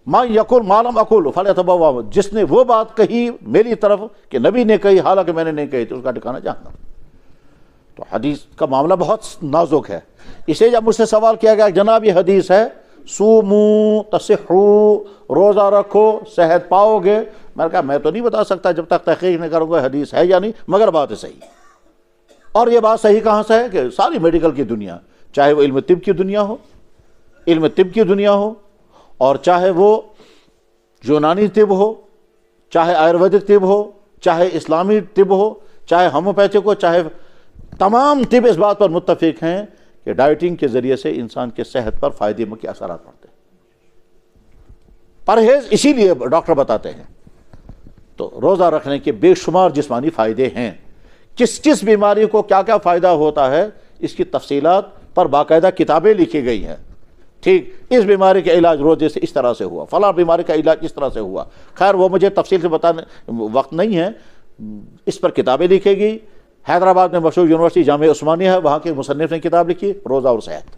من یقل ما لم اقل فلیتبوأ، جس نے وہ بات کہی میری طرف کہ نبی نے کہی حالانکہ میں نے نہیں کہی تو اس کا ٹھکانہ جہنم۔ تو حدیث کا معاملہ بہت نازک ہے۔ اسے جب مجھ سے سوال کیا گیا جناب یہ حدیث ہے سومو تصحو، روزہ رکھو صحت پاؤ گے، میں نے کہا میں تو نہیں بتا سکتا جب تک تحقیق نہیں کروں گا حدیث ہے یا نہیں، مگر بات ہے صحیح۔ اور یہ بات صحیح کہاں سے ہے کہ ساری میڈیکل کی دنیا، چاہے وہ علم طب کی دنیا ہو، علم طب کی دنیا ہو، اور چاہے وہ یونانی طب ہو، چاہے آیورویدک طب ہو، چاہے اسلامی طب ہو، چاہے ہومیوپیتھک ہو، چاہے تمام طب اس بات پر متفق ہیں کہ ڈائٹنگ کے ذریعے سے انسان کے صحت پر فائدے مند کے اثرات پڑتے ہیں۔ پرہیز اسی لیے ڈاکٹر بتاتے ہیں۔ تو روزہ رکھنے کے بے شمار جسمانی فائدے ہیں، کس کس بیماری کو کیا کیا فائدہ ہوتا ہے اس کی تفصیلات پر باقاعدہ کتابیں لکھی گئی ہیں۔ ٹھیک، اس بیماری کا علاج روزے سے اس طرح سے ہوا، فلاں بیماری کا علاج اس طرح سے ہوا، خیر وہ مجھے تفصیل سے بتانے وقت نہیں ہے، اس پر کتابیں لکھی گئی۔ حیدرآباد میں مشہور یونیورسٹی جامعہ عثمانیہ ہے، وہاں کے مصنف نے کتاب لکھی روزہ اور صحت۔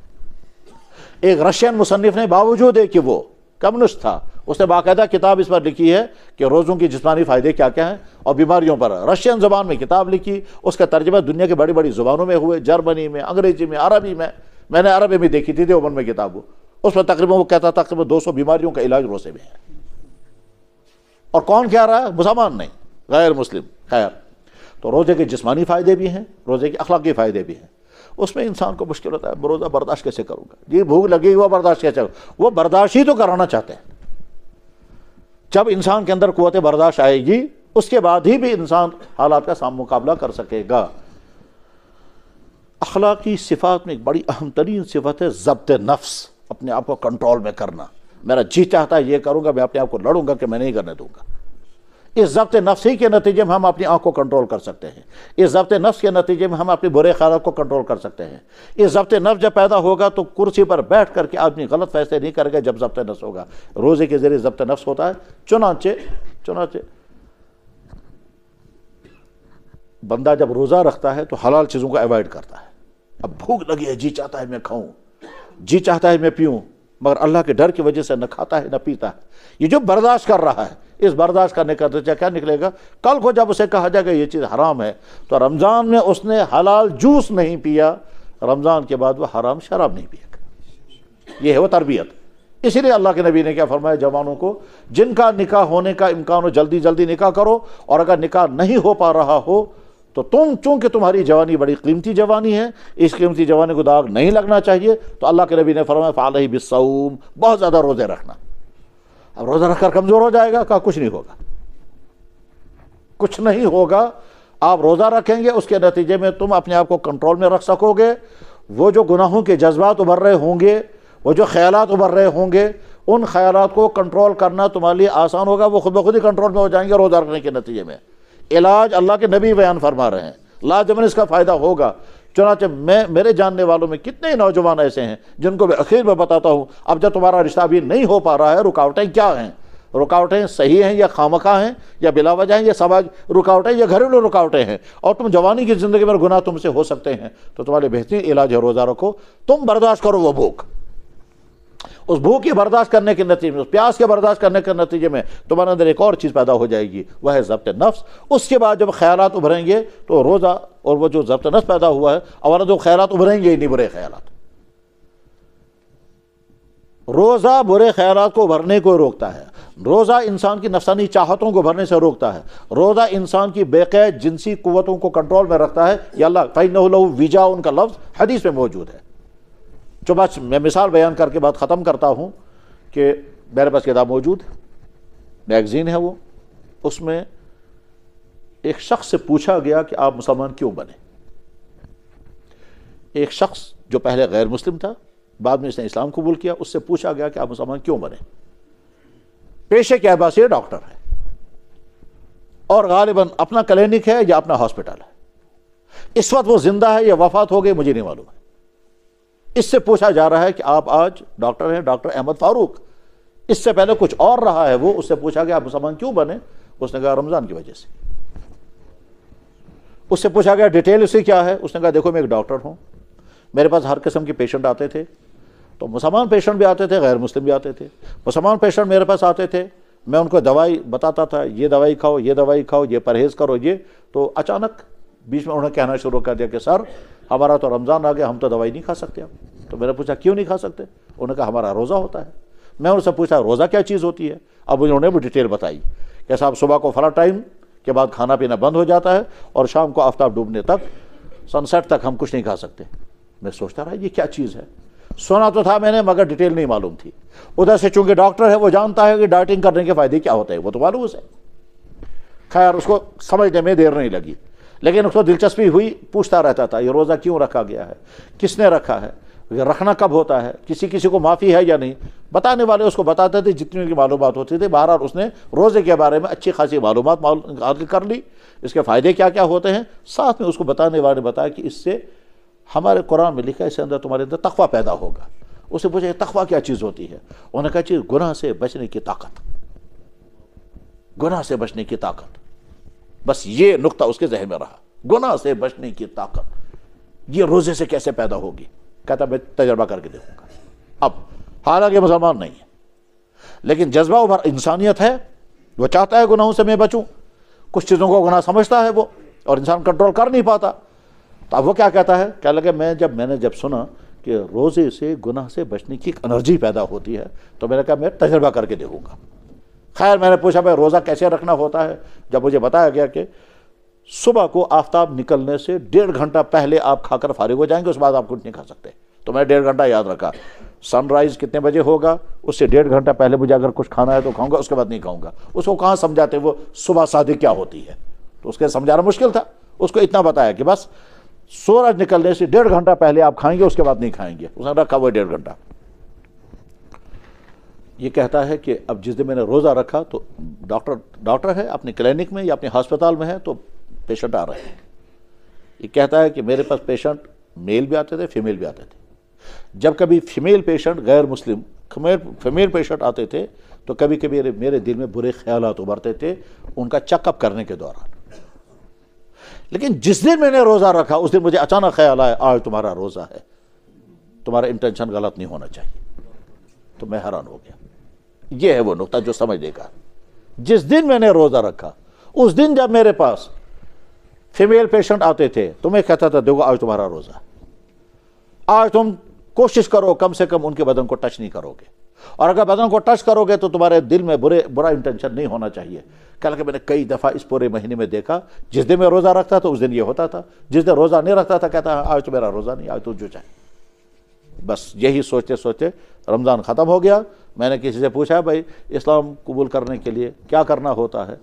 ایک رشین مصنف نے باوجود ہے کہ وہ کمیونسٹ تھا، اس نے باقاعدہ کتاب اس پر لکھی ہے کہ روزوں کی جسمانی فائدے کیا کیا ہیں اور بیماریوں پر، رشین زبان میں کتاب لکھی، اس کا ترجمہ دنیا کے بڑی بڑی زبانوں میں ہوئے، جرمنی میں، انگریزی میں، عربی میں نے عربی میں دیکھی تھی دیوبند میں کتاب، اس میں تقریباً وہ کہتا تھا تقریباً 200 بیماریوں کا علاج روزے میں ہے۔ اور کون کہہ رہا ہے؟ مسلمان نہیں، غیر مسلم۔ خیر، تو روزے کے جسمانی فائدے بھی ہیں، روزے کے اخلاقی فائدے بھی ہیں۔ اس میں انسان کو مشکل ہوتا ہے روزہ برداشت کیسے کروں گا، جی بھوک لگے گی وہ برداشت کیسے کروں، وہ برداشت ہی تو کرانا چاہتے ہیں۔ جب انسان کے اندر قوت برداشت آئے گی اس کے بعد ہی بھی انسان حالات کا مقابلہ کر سکے گا۔ اخلاقی صفات میں ایک بڑی اہم ترین صفت ہے ضبط نفس، اپنے آپ کو کنٹرول میں کرنا۔ میرا جی چاہتا ہے یہ کروں گا، میں اپنے آپ کو لڑوں گا کہ میں نہیں کرنے دوں گا۔ اس ضبط نفس ہی کے نتیجے میں ہم اپنی آنکھ کو کنٹرول کر سکتے ہیں، اس ضبط نفس کے نتیجے میں ہم اپنے برے خیالات کو کنٹرول کر سکتے ہیں۔ اس ضبط نفس جب پیدا ہوگا تو کرسی پر بیٹھ کر کے آدمی غلط فیصلے نہیں کرے گا جب ضبط نفس ہوگا۔ روزے کے ذریعے ضبط نفس ہوتا ہے۔ چنانچہ بندہ جب روزہ رکھتا ہے تو حلال چیزوں کو ایوائڈ کرتا ہے۔ اب بھوک لگی ہے، جی چاہتا ہے میں کھاؤں، جی چاہتا ہے میں پیوں، مگر اللہ کے ڈر کی وجہ سے نہ کھاتا ہے نہ پیتا ہے۔ یہ جو برداشت کر رہا ہے، اس برداشت کرنے کا نتیجہ کیا نکلے گا؟ کل کو جب اسے کہا جائے گا یہ چیز حرام ہے، تو رمضان میں اس نے حلال جوس نہیں پیا، رمضان کے بعد وہ حرام شراب نہیں پیے گا۔ یہ ہے وہ تربیت۔ اسی لیے اللہ کے نبی نے کیا فرمایا جوانوں کو، جن کا نکاح ہونے کا امکان ہو جلدی جلدی نکاح کرو، اور اگر نکاح نہیں ہو پا رہا ہو تو تم چونکہ تمہاری جوانی بڑی قیمتی جوانی ہے، اس قیمتی جوانی کو داغ نہیں لگنا چاہیے، تو اللہ کے نبی نے فرمایا فعلیہ بالصوم، بہت زیادہ روزے رکھنا۔ اب روزہ رکھ کر کمزور ہو جائے گا، کہا کچھ نہیں ہوگا، کچھ نہیں ہوگا۔ آپ روزہ رکھیں گے، اس کے نتیجے میں تم اپنے آپ کو کنٹرول میں رکھ سکو گے۔ وہ جو گناہوں کے جذبات ابھر رہے ہوں گے، وہ جو خیالات ابھر رہے ہوں گے، ان خیالات کو کنٹرول کرنا تمہارے لیے آسان ہوگا، وہ خود بخود ہی کنٹرول میں ہو جائیں گے روزہ رکھنے کے نتیجے میں۔ علاج اللہ کے نبی بیان فرما رہے ہیں، لازماً اس کا فائدہ ہوگا۔ چنانچہ میرے جاننے والوں میں کتنے نوجوان ایسے ہیں جن کو میں اخیر میں بتاتا ہوں، اب جب تمہارا رشتہ بھی نہیں ہو پا رہا ہے، رکاوٹیں کیا ہیں؟ رکاوٹیں صحیح ہیں یا خامخواہ ہیں یا بلا وجہ ہیں، یا سماج رکاوٹیں یا گھریلو رکاوٹیں ہیں، اور تم جوانی کی زندگی میں گناہ تم سے ہو سکتے ہیں، تو تمہارے بہترین علاج ہے روزہ رکھو۔ تم برداشت کرو وہ بھوک، اس بھوک کی برداشت کرنے کے نتیجے میں، اس پیاس کے برداشت کرنے کے نتیجے میں تمہارے اندر ایک اور چیز پیدا ہو جائے گی، وہ ہے ضبط نفس۔ اس کے بعد جب خیالات ابھریں گے تو روزہ اور وہ جو ضبط نفس پیدا ہوا ہے، اور جو خیالات ابھریں گے ہی نہیں، برے خیالات، روزہ برے خیالات کو ابھرنے کو روکتا ہے، روزہ انسان کی نفسانی چاہتوں کو ابھرنے سے روکتا ہے، روزہ انسان کی بے قید جنسی قوتوں کو کنٹرول میں رکھتا ہے۔ یہ اللہ فَإِنَّهُ لَهُ وِجَاءٌ کا لفظ حدیث میں موجود ہے۔ بس میں مثال بیان کر کے بات ختم کرتا ہوں کہ میرے پاس کتاب موجود ہے، میگزین ہے وہ، اس میں ایک شخص سے پوچھا گیا کہ آپ مسلمان کیوں بنے؟ ایک شخص جو پہلے غیر مسلم تھا، بعد میں اس نے اسلام قبول کیا، اس سے پوچھا گیا کہ آپ مسلمان کیوں بنے؟ پیشے کے اعتبار سے یہ ڈاکٹر ہے اور غالباً اپنا کلینک ہے یا اپنا ہاسپٹل ہے، اس وقت وہ زندہ ہے یا وفات ہو گئی مجھے نہیں معلوم ہے۔ اس سے پوچھا جا رہا ہے کہ آپ آج ڈاکٹر ہیں، ڈاکٹر احمد فاروق، اس سے پہلے کچھ اور رہا ہے وہ، اس سے پوچھا گیا آپ مسلمان کیوں بنے؟ اس نے کہا رمضان کی وجہ سے۔ اس سے پوچھا گیا ڈیٹیل اس سے کیا ہے؟ اس نے کہا دیکھو میں ایک ڈاکٹر ہوں، میرے پاس ہر قسم کے پیشنٹ آتے تھے، تو مسلمان پیشنٹ بھی آتے تھے، غیر مسلم بھی آتے تھے۔ مسلمان پیشنٹ میرے پاس آتے تھے، میں ان کو دوائی بتاتا تھا، یہ دوائی کھاؤ، یہ دوائی کھاؤ، یہ پرہیز کرو، یہ تو اچانک بیچ میں انہوں نے کہنا شروع کر دیا کہ سر ہمارا تو رمضان آ گیا، ہم تو دوائی نہیں کھا سکتے اب۔ تو میں نے پوچھا کیوں نہیں کھا سکتے؟ انہوں نے کہا ہمارا روزہ ہوتا ہے۔ میں ان سے پوچھا روزہ کیا چیز ہوتی ہے؟ اب انہوں نے بھی ڈیٹیل بتائی کہ صاحب صبح کو فلاں ٹائم کے بعد کھانا پینا بند ہو جاتا ہے اور شام کو آفتاب ڈوبنے تک، سن سیٹ تک ہم کچھ نہیں کھا سکتے۔ میں سوچتا رہا یہ کیا چیز ہے، سنا تو تھا میں نے مگر ڈیٹیل نہیں معلوم تھی۔ ادھر سے چونکہ ڈاکٹر ہے وہ جانتا ہے کہ ڈائٹنگ کرنے کے فائدے کیا ہوتے ہیں، وہ تو معلوم ہے۔ خیر اس کو سمجھنے میں دیر نہیں لگی، لیکن اس کو دلچسپی ہوئی، پوچھتا رہتا تھا یہ روزہ کیوں رکھا گیا ہے، کس نے رکھا ہے، یہ رکھنا کب ہوتا ہے، کسی کو معافی ہے یا نہیں۔ بتانے والے اس کو بتاتے تھے جتنی ان کی معلومات ہوتی تھی۔ بہرحال اس نے روزے کے بارے میں اچھی خاصی معلومات حاصل کر لی، اس کے فائدے کیا کیا ہوتے ہیں۔ ساتھ میں اس کو بتانے والے نے بتایا کہ اس سے ہمارے قرآن میں لکھا ہے اس کے اندر تمہارے اندر تقویٰ پیدا ہوگا۔ اس سے پوچھا تقویٰ کیا چیز ہوتی ہے؟ انہوں نے کہا چیز گناہ سے بچنے کی طاقت، گناہ سے بچنے کی طاقت۔ بس یہ نقطہ اس کے ذہن میں رہا، گناہ سے بچنے کی طاقت یہ روزے سے کیسے پیدا ہوگی؟ کہتا میں تجربہ کر کے دیکھوں گا۔ اب حالانکہ مسلمان نہیں ہے لیکن جذبہ بھر انسانیت ہے، وہ چاہتا ہے گناہوں سے میں بچوں، کچھ چیزوں کو گناہ سمجھتا ہے وہ اور انسان کنٹرول کر نہیں پاتا۔ تو اب وہ کیا کہتا ہے، کہنے لگا میں نے جب سنا کہ روزے سے گناہ سے بچنے کی ایک انرجی پیدا ہوتی ہے تو میں نے کہا میں تجربہ کر کے دیکھوں گا۔ خیر میں نے پوچھا بھائی روزہ کیسے رکھنا ہوتا ہے؟ جب مجھے بتایا گیا کہ صبح کو آفتاب نکلنے سے 1.5 گھنٹہ پہلے آپ کھا کر فارغ ہو جائیں گے، اس کے بعد آپ کچھ نہیں کھا سکتے۔ تو میں 1.5 گھنٹہ یاد رکھا، سن رائز کتنے بجے ہوگا اس سے 1.5 گھنٹہ پہلے مجھے اگر کچھ کھانا ہے تو کھاؤں گا، اس کے بعد نہیں کھاؤں گا۔ اس کو کہاں سمجھاتے وہ صبح صادق کیا ہوتی ہے، تو اس کے سمجھانا مشکل تھا۔ اس کو اتنا بتایا کہ بس سورج نکلنے سے 1.5 گھنٹہ پہلے آپ کھائیں گے، اس کے بعد نہیں کھائیں گے۔ اس نے رکھا وہ 1.5 گھنٹہ۔ یہ کہتا ہے کہ اب جس دن میں نے روزہ رکھا تو ڈاکٹر ہے اپنے کلینک میں یا اپنے ہسپتال میں ہے تو پیشنٹ آ رہے ہیں۔ یہ کہتا ہے کہ میرے پاس پیشنٹ میل بھی آتے تھے، فیمیل بھی آتے تھے۔ جب کبھی فیمیل پیشنٹ غیر مسلم فیمیل پیشنٹ آتے تھے تو کبھی کبھی میرے دل میں برے خیالات ابھرتے تھے ان کا چیک اپ کرنے کے دوران۔ لیکن جس دن میں نے روزہ رکھا اس دن مجھے اچانک خیال آیا آج تمہارا روزہ ہے، تمہارا انٹینشن غلط نہیں ہونا چاہیے۔ تو میں حیران ہو گیا۔ یہ ہے وہ نقطہ جو سمجھنے کا۔ جس دن میں نے روزہ رکھا اس دن جب میرے پاس فیمیل پیشنٹ آتے تھے تو میں کہتا تھا دیکھو آج تمہارا روزہ، آج تم کوشش کرو کم سے کم ان کے بدن کو ٹچ نہیں کرو گے، اور اگر بدن کو ٹچ کرو گے تو تمہارے دل میں برا انٹینشن نہیں ہونا چاہیے۔ کہ میں نے کئی دفعہ اس پورے مہینے میں دیکھا جس دن میں روزہ رکھتا تھا اس دن یہ ہوتا تھا، جس دن روزہ نہیں رکھتا تھا کہتا آج تو میرا روزہ نہیں، آج تو جو چاہے۔ بس یہی سوچتے سوچتے رمضان ختم ہو گیا۔ میں نے کسی سے پوچھا بھائی اسلام قبول کرنے کے لیے کیا کرنا ہوتا ہے؟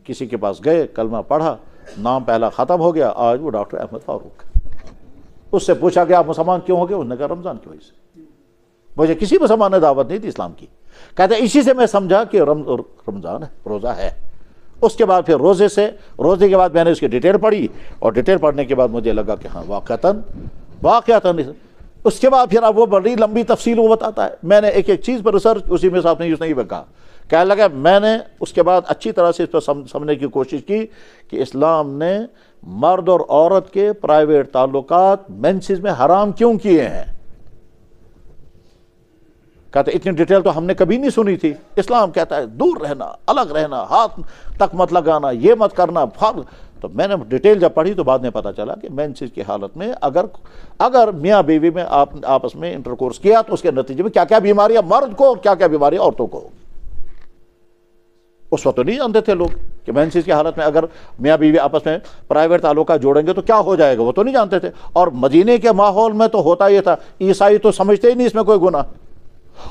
کسی کے پاس گئے، کلمہ پڑھا، نام پہلا ختم ہو گیا، آج وہ ڈاکٹر احمد فاروق۔ اس سے پوچھا کہ آپ مسلمان کیوں ہو گئے؟ انہوں نے کہا رمضان کی وجہ سے۔ مجھے کسی مسلمان نے دعوت نہیں تھی اسلام کی۔ کہتے اسی سے میں سمجھا کہ رمضان ہے، روزہ ہے۔ اس کے بعد پھر روزے کے بعد میں نے اس کی ڈیٹیل پڑھی، اور ڈیٹیل پڑھنے کے بعد مجھے لگا کہ ہاں واقعتاً اس کے بعد پھر اب وہ بڑی لمبی تفصیل وہ بتاتا ہے۔ میں نے ایک چیز پر ریسرچ اسی میں صاحب نے اس نے کہا، کہنے لگا میں نے اس کے بعد اچھی طرح سے اس پر سمجھنے کی کوشش کی کہ اسلام نے مرد اور عورت کے پرائیویٹ تعلقات مینسز میں حرام کیوں کیے ہیں۔ کہتے اتنی ڈیٹیل تو ہم نے کبھی نہیں سنی تھی۔ اسلام کہتا ہے دور رہنا، الگ رہنا، ہاتھ تک مت لگانا، یہ مت کرنا۔ تو میں نے ڈیٹیل جب پڑھی تو بعد میں پتا چلا کہ مینسز کی حالت میں اگر میاں بیوی میں آپس میں انٹرکورس کیا تو اس کے نتیجے میں کیا کیا بیماریاں مرد کو اور کیا کیا بیماریاں عورتوں کو۔ اس وقت تو نہیں جانتے تھے لوگ۔ کہ مینسز کی حالت میں اگر میاں بیوی آپس میں پرائیویٹ تعلقات جوڑیں گے تو کیا ہو جائے گا، وہ تو نہیں جانتے تھے. اور مدینے کے ماحول میں تو ہوتا یہ تھا، عیسائی تو سمجھتے ہی نہیں اس میں کوئی گناہ،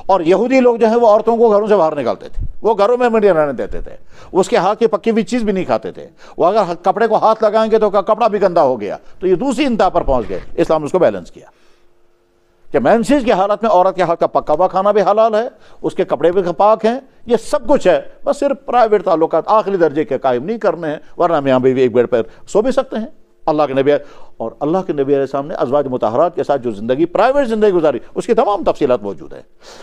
اور یہودی لوگ جو ہیں وہ عورتوں کو گھروں سے باہر نکالتے تھے، وہ گھروں میں نہیں رہنے دیتے تھے، اس کے ہاتھ کی پکی ہوئی چیز بھی نہیں کھاتے تھے، وہ اگر کپڑے کو ہاتھ لگائیں گے تو کپڑا بھی گندا ہو گیا، تو یہ دوسری انتہا پر پہنچ گئے. اسلام اس کو بیلنس کیا کہ مینسز کی حالت میں عورت کے ہاتھ کا پکا ہوا کھانا بھی حلال ہے، اس کے کپڑے بھی پاک ہیں، یہ سب کچھ ہے، بس صرف پرائیویٹ تعلقات آخری درجے کے قائم نہیں کرنے ہیں، ورنہ میاں بیوی ایک بیڈ پر سو بھی سکتے ہیں. اللہ کے نبی اور اللہ کے نبی علیہ السلام نے ازواج مطہرات کے ساتھ جو زندگی پرائیویٹ زندگی گزاری اس کی تمام تفصیلات موجود ہیں.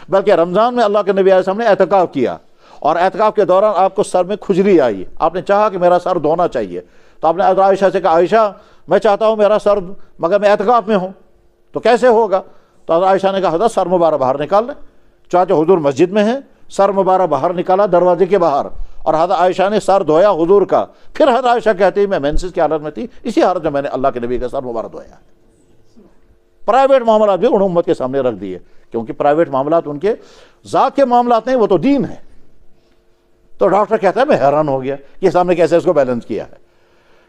بلکہ رمضان میں اللہ کے نبی علیہ السلام نے اعتکاف کیا، اور اعتکاف کے دوران آپ کو سر میں کھجلی آئی، آپ نے چاہا کہ میرا سر دھونا چاہیے، تو آپ نے حضرت عائشہ سے کہا عائشہ میں چاہتا ہوں میرا سر، مگر میں اعتکاف میں ہوں تو کیسے ہوگا؟ تو حضرت عائشہ نے کہا حضرت سر مبارک باہر نکال لیں. چاہتے حضور مسجد میں ہیں، سر مبارک باہر نکالا دروازے کے باہر، اور حضرت عائشہ نے سر دھویا حضور کا. پھر حضرت عائشہ کہتی میں مینسز کی حالت میں تھی، اسی حالت میں نے اللہ کے نبی کا سر مبارک دھویا. پرائیویٹ معاملات بھی انہوں امت کے سامنے رکھ دیے، کیونکہ پرائیویٹ معاملات ان کے ذات کے معاملات نہیں، وہ تو دین ہے. تو ڈاکٹر کہتا ہے میں حیران ہو گیا کہ اسلام نے کیسے اس کو بیلنس کیا ہے،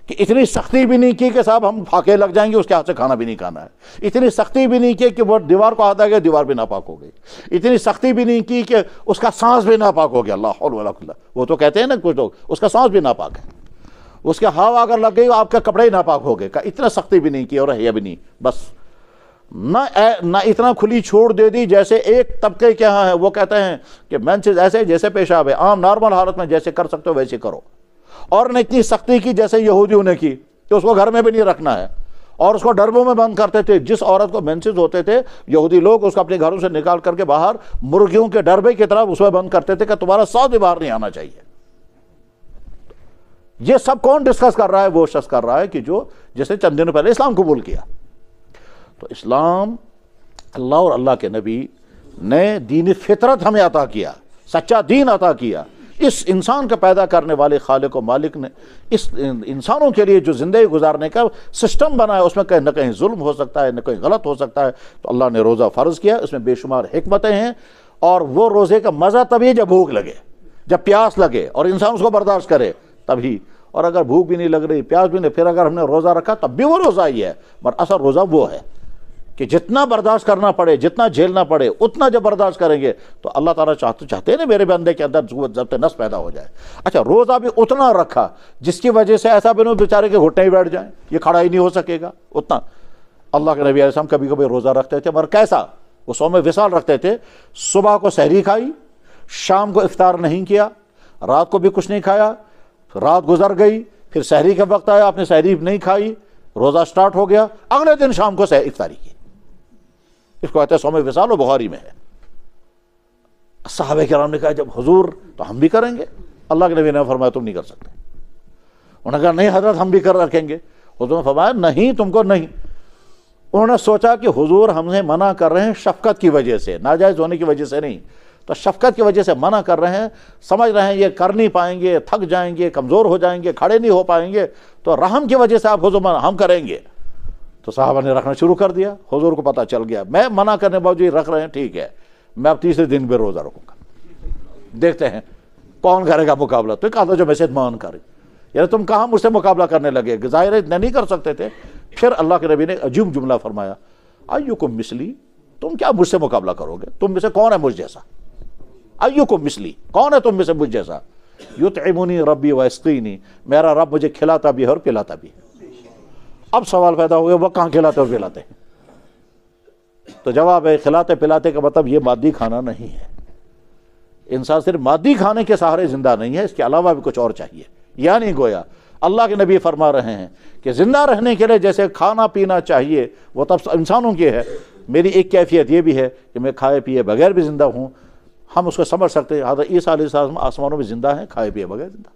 کہ اتنی سختی بھی نہیں کی کہ صاحب ہم پھاکے لگ جائیں گے، اس کے ہاتھ سے کھانا بھی نہیں کھانا ہے. اتنی سختی بھی نہیں کی کہ وہ دیوار کو ہاتھ آ گیا دیوار بھی ناپاک ہو گئی. اتنی سختی بھی نہیں کی کہ اس کا سانس بھی ناپاک ہو گیا. اللہ حول ولا قوت. وہ تو کہتے ہیں نا کچھ لوگ اس کا سانس بھی ناپاک ہے، اس کے ہوا اگر لگ گئی آپ کے کپڑے ہی ناپاک ہو گئے. اتنا سختی بھی نہیں کی اور ہے بھی نہیں، بس نہ اتنا کھلی چھوڑ دے دی جیسے ایک طبقے کے ہاں ہے وہ کہتے ہیں کہ مینسز ایسے جیسے پیشاب ہے، عام نارمل حالت میں جیسے کر سکتے ہو ویسے کرو، اور نے اتنی سختی کی جیسے یہودیوں نے کی کہ اس کو گھر میں بھی نہیں رکھنا ہے، اور اس کو ڈربوں میں بند کرتے تھے. جس عورت کو مینسز ہوتے تھے یہودی لوگ اس کو اپنے گھروں سے نکال کر کے باہر مرغیوں کے ڈربے کی طرف اس میں بند کرتے تھے کہ تمہارا سانس بھی باہر نہیں آنا چاہیے. یہ سب کون ڈسکس کر رہا ہے؟ وہ شخص کر رہا ہے کہ جو جسے چند دنوں پہلے اسلام قبول کیا. تو اسلام، اللہ اور اللہ کے نبی نے دین فطرت ہمیں عطا کیا، سچا دین عطا کیا. اس انسان کا پیدا کرنے والے خالق و مالک نے اس انسانوں کے لیے جو زندگی گزارنے کا سسٹم بنایا، اس میں کہیں نہ کہیں ظلم ہو سکتا ہے، نہ کہیں غلط ہو سکتا ہے. تو اللہ نے روزہ فرض کیا، اس میں بے شمار حکمتیں ہیں. اور وہ روزے کا مزہ تبھی جب بھوک لگے، جب پیاس لگے اور انسان اس کو برداشت کرے تبھی. اور اگر بھوک بھی نہیں لگ رہی، پیاس بھی نہیں، پھر اگر ہم نے روزہ رکھا تب بھی وہ روزہ ہی ہے. مگر اصل روزہ وہ ہے کہ جتنا برداشت کرنا پڑے، جتنا جھیلنا پڑے، اتنا جب برداشت کریں گے تو اللہ تعالیٰ چاہتے ہیں نا میرے بندے کے اندر ضبط نفس پیدا ہو جائے. اچھا روزہ بھی اتنا رکھا جس کی وجہ سے ایسا بھی نہیں بیچارے کے گھٹنے ہی بیٹھ جائیں، یہ کھڑا ہی نہیں ہو سکے گا. اتنا اللہ کے نبی علیہ السلام کبھی کبھی روزہ رکھتے تھے، مگر کیسا؟ وہ صوم وصال رکھتے تھے. صبح کو سحری کھائی، شام کو افطار نہیں کیا، رات کو بھی کچھ نہیں کھایا، رات گزر گئی، پھر سحری کا وقت آیا، آپ نے سحری نہیں کھائی، روزہ سٹارٹ ہو گیا، اگلے دن شام کو افطاری کی. اس کو کہتے ہیں صوم وصال، و بخاری میں ہے. صحابہ کرام نے کہا جب حضور تو ہم بھی کریں گے. اللہ کے نبی نے فرمایا تم نہیں کر سکتے. انہوں نے کہا نہیں حضرت ہم بھی کر رکھیں گے. حضور نے فرمایا نہیں تم کو نہیں. انہوں نے سوچا کہ حضور ہم سے منع کر رہے ہیں شفقت کی وجہ سے، ناجائز ہونے کی وجہ سے نہیں، تو شفقت کی وجہ سے منع کر رہے ہیں، سمجھ رہے ہیں یہ کر نہیں پائیں گے، تھک جائیں گے، کمزور ہو جائیں گے، کھڑے نہیں ہو پائیں گے، تو رحم کی وجہ سے آپ حضور ہم کریں گے. تو صحابہ نے رکھنا شروع کر دیا. حضور کو پتہ چل گیا میں منع کرنے باوجود رکھ رہے ہیں، ٹھیک ہے میں اب تیسرے دن بھی روزہ رکھوں گا، دیکھتے ہیں کون کرے گا مقابلہ. تو کہا تھا جو میسج مان کر، یعنی تم کہاں مجھ سے مقابلہ کرنے لگے؟ ظاہر ہے اتنا نہیں کر سکتے تھے. پھر اللہ کے نبی نے عجیب جملہ فرمایا، ایوکم مثلی، تم کیا مجھ سے مقابلہ کرو گے؟ تم میں سے کون ہے مجھ جیسا؟ ایوکم مثلی، کون ہے تم میں سے مجھ جیسا؟ یطعمنی ربی ویسقینی، میرا رب مجھے کھلاتا بھی ہے اور پلاتا بھی ہے. اب سوال پیدا ہو گیا وہ کہاں کھلاتے اور پلاتے ہیں؟ تو جواب ہے کھلاتے پلاتے کا مطلب یہ مادی کھانا نہیں ہے. انسان صرف مادی کھانے کے سہارے زندہ نہیں ہے، اس کے علاوہ بھی کچھ اور چاہیے. یعنی گویا اللہ کے نبی فرما رہے ہیں کہ زندہ رہنے کے لیے جیسے کھانا پینا چاہیے وہ تب انسانوں کی ہے، میری ایک کیفیت یہ بھی ہے کہ میں کھائے پیے بغیر بھی زندہ ہوں. ہم اس کو سمجھ سکتے ہیں حضرت عیسیٰ علیہ السلام آسمانوں میں زندہ ہیں، کھائے پیے بغیر زندہ.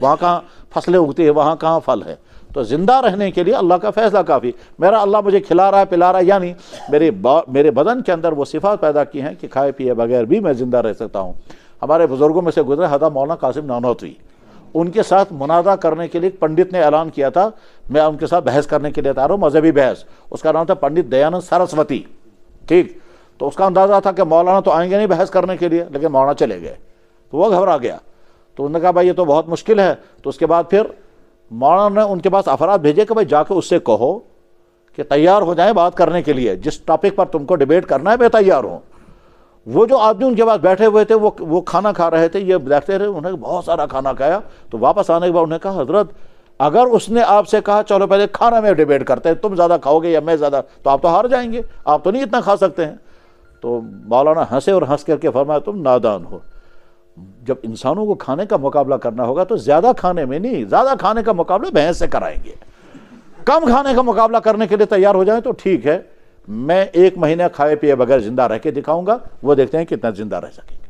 وہاں کہاں فصلیں اگتی ہیں، وہاں کہاں پھل ہے. تو زندہ رہنے کے لیے اللہ کا فیصلہ کافی. میرا اللہ مجھے کھلا رہا ہے پلا رہا ہے، یعنی میرے بدن کے اندر وہ صفات پیدا کی ہیں کہ کھائے پیے بغیر بھی میں زندہ رہ سکتا ہوں. ہمارے بزرگوں میں سے گزرے حضرت مولانا قاسم نانوتوی، ان کے ساتھ مناظرہ کرنے کے لیے ایک پنڈت نے اعلان کیا تھا میں ان کے ساتھ بحث کرنے کے لیے تیار ہوں، مذہبی بحث. اس کا نام تھا پنڈت دیانند سرسوتی. ٹھیک، تو اس کا اندازہ تھا کہ مولانا تو آئیں گے نہیں بحث کرنے کے لیے، لیکن مولانا چلے گئے تو وہ گھبرا گیا. تو انہوں نے کہا بھائی یہ تو بہت مشکل ہے. تو اس کے بعد پھر مولانا نے ان کے پاس افراد بھیجے کہ بھائی جا کے اس سے کہو کہ تیار ہو جائیں بات کرنے کے لیے, جس ٹاپک پر تم کو ڈیبیٹ کرنا ہے میں تیار ہوں. وہ جو آدمی ان کے پاس بیٹھے ہوئے تھے وہ کھانا کھا رہے تھے, یہ دیکھتے رہے, انہوں نے بہت سارا کھانا کھایا. تو واپس آنے کے بعد انہوں نے کہا حضرت اگر اس نے آپ سے کہا چلو پہلے کھانا میں ڈیبیٹ کرتے ہیں, تم زیادہ کھاؤ گے یا میں زیادہ, تو آپ تو ہار جائیں گے, آپ تو نہیں اتنا کھا سکتے ہیں. تو مولانا ہنسے اور ہنس کر کے فرمایا تم نادان ہو. جب انسانوں کو کھانے کا مقابلہ کرنا ہوگا تو زیادہ کھانے میں نہیں, زیادہ کھانے کا مقابلہ بھینس سے کرائیں گے. کم کھانے کا مقابلہ کرنے کے لیے تیار ہو جائیں تو ٹھیک ہے, میں 1 مہینہ کھائے پیے بغیر زندہ رہ کے دکھاؤں گا, وہ دیکھتے ہیں کتنا زندہ رہ سکیں گے.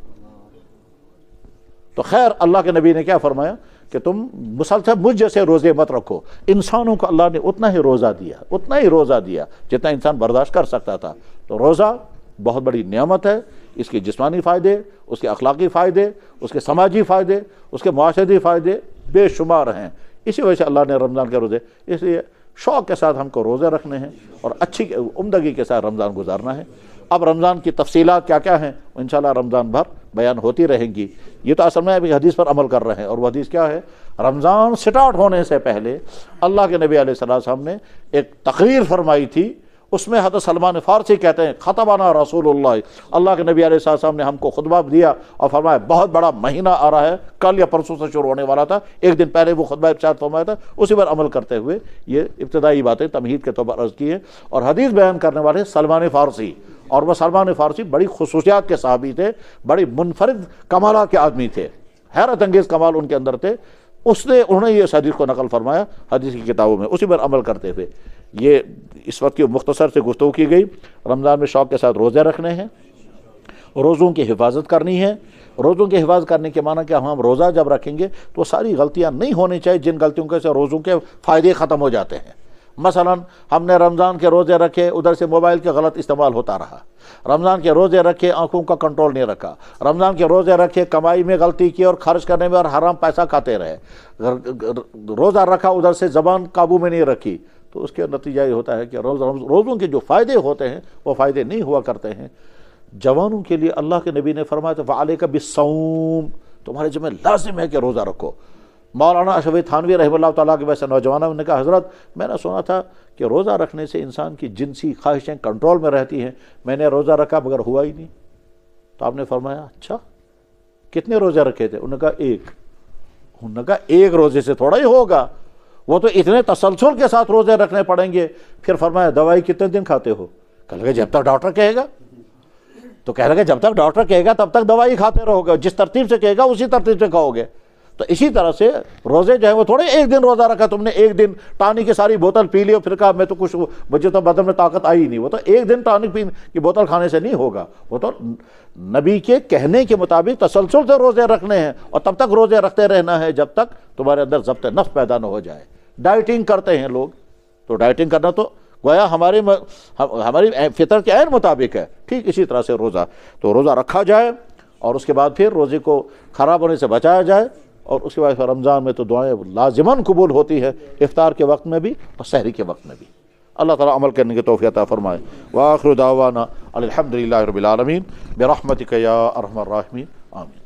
تو خیر اللہ کے نبی نے کیا فرمایا کہ تم مسلسل مجھ جیسے روزے مت رکھو. انسانوں کو اللہ نے اتنا ہی روزہ دیا جتنا انسان برداشت کر سکتا تھا. تو روزہ بہت بڑی نعمت ہے, اس کے جسمانی فائدے, اس کے اخلاقی فائدے, اس کے سماجی فائدے, اس کے معاشرتی فائدے بے شمار ہیں. اسی وجہ سے اللہ نے رمضان کے روزے, اس لیے شوق کے ساتھ ہم کو روزے رکھنے ہیں اور اچھی عمدگی کے ساتھ رمضان گزارنا ہے. اب رمضان کی تفصیلات کیا کیا ہیں انشاءاللہ رمضان بھر بیان ہوتی رہیں گی. یہ تو اصل میں ابھی حدیث پر عمل کر رہے ہیں, اور وہ حدیث کیا ہے, رمضان سٹارٹ ہونے سے پہلے اللہ کے نبی علیہ السلام نے ایک تقریر فرمائی تھی. اس میں حضرت سلمان فارسی کہتے ہیں خطبنا رسول اللہ کے نبی علیہ السلام نے ہم کو خطبہ دیا اور فرمایا بہت بڑا مہینہ آ رہا ہے, کل یا پرسوں سے شروع ہونے والا تھا, 1 دن پہلے وہ خطبہ ارشاد فرمایا تھا. اسی پر عمل کرتے ہوئے یہ ابتدائی باتیں تمہید کے طور پر عرض کی ہیں. اور حدیث بیان کرنے والے سلمان فارسی, اور وہ سلمان فارسی بڑی خصوصیات کے صحابی تھے, بڑی منفرد کمالات کے آدمی تھے, حیرت انگیز کمال ان کے اندر تھے. انہوں نے یہ حدیث کو نقل فرمایا حدیث کی کتابوں میں. اسی پر عمل کرتے ہوئے یہ اس وقت کی مختصر سے گفتگو کی گئی. رمضان میں شوق کے ساتھ روزے رکھنے ہیں, روزوں کی حفاظت کرنی ہے. روزوں کی حفاظت کرنے کے معنی کہ ہم روزہ جب رکھیں گے تو ساری غلطیاں نہیں ہونی چاہیے جن غلطیوں کے سے روزوں کے فائدے ختم ہو جاتے ہیں. مثلا ہم نے رمضان کے روزے رکھے, ادھر سے موبائل کے غلط استعمال ہوتا رہا. رمضان کے روزے رکھے, آنکھوں کا کنٹرول نہیں رکھا. رمضان کے روزے رکھے, کمائی میں غلطی کی اور خرچ کرنے میں اور حرام پیسہ کھاتے رہے. روزہ رکھا, ادھر سے زبان قابو میں نہیں رکھی, تو اس کے نتیجہ یہ ہوتا ہے کہ روزوں کے جو فائدے ہوتے ہیں وہ فائدے نہیں ہوا کرتے ہیں. جوانوں کے لیے اللہ کے نبی نے فرمایا تھا فعلیک بالصوم, تمہارے ذمہ لازم ہے کہ روزہ رکھو. مولانا اشرف تھانوی رحمہ اللہ تعالیٰ کے ویسے نوجوانوں نے کہا حضرت میں نے سنا تھا کہ روزہ رکھنے سے انسان کی جنسی خواہشیں کنٹرول میں رہتی ہیں, میں نے روزہ رکھا مگر ہوا ہی نہیں. تو آپ نے فرمایا اچھا کتنے روزے رکھے تھے؟ انہوں نے کہا 1. انہوں نے کہا 1 روزے سے تھوڑا ہی ہوگا, وہ تو اتنے تسلسل کے ساتھ روزے رکھنے پڑیں گے. پھر فرمایا دوائی کتنے دن کھاتے ہو؟ کہنے لگے جب تک ڈاکٹر کہے گا. تو کہنے لگے جب تک ڈاکٹر کہے گا تب تک دوائی کھاتے رہو گے, جس ترتیب سے کہے گا اسی ترتیب سے کھاؤ گے. تو اسی طرح سے روزے جو ہے وہ تھوڑے 1 دن روزہ رکھا تم نے, 1 دن ٹانی کی ساری بوتل پی لی اور پھر کہا میں تو کچھ مجھے تو بدن میں طاقت آئی نہیں. وہ تو 1 دن ٹانی کی بوتل کھانے سے نہیں ہوگا. وہ تو نبی کے کہنے کے مطابق تسلسل سے روزے رکھنے ہیں, اور تب تک روزے رکھتے رہنا ہے جب تک تمہارے اندر ضبط نفس پیدا نہ ہو جائے. ڈائٹنگ کرتے ہیں لوگ, تو ڈائٹنگ کرنا تو گویا ہماری فطر کے عین مطابق ہے. ٹھیک اسی طرح سے روزہ, تو روزہ رکھا جائے اور اس کے بعد پھر روزے کو خراب ہونے سے بچایا جائے. اور اس کے بعد رمضان میں تو دعائیں لازماً قبول ہوتی ہے, افطار کے وقت میں بھی اور سحری کے وقت میں بھی. اللہ تعالیٰ عمل کرنے کی توفیق عطا فرمائے. وآخر دعوانا الحمدللہ رب العالمین برحمتک یا ارحم الراحمین, آمین.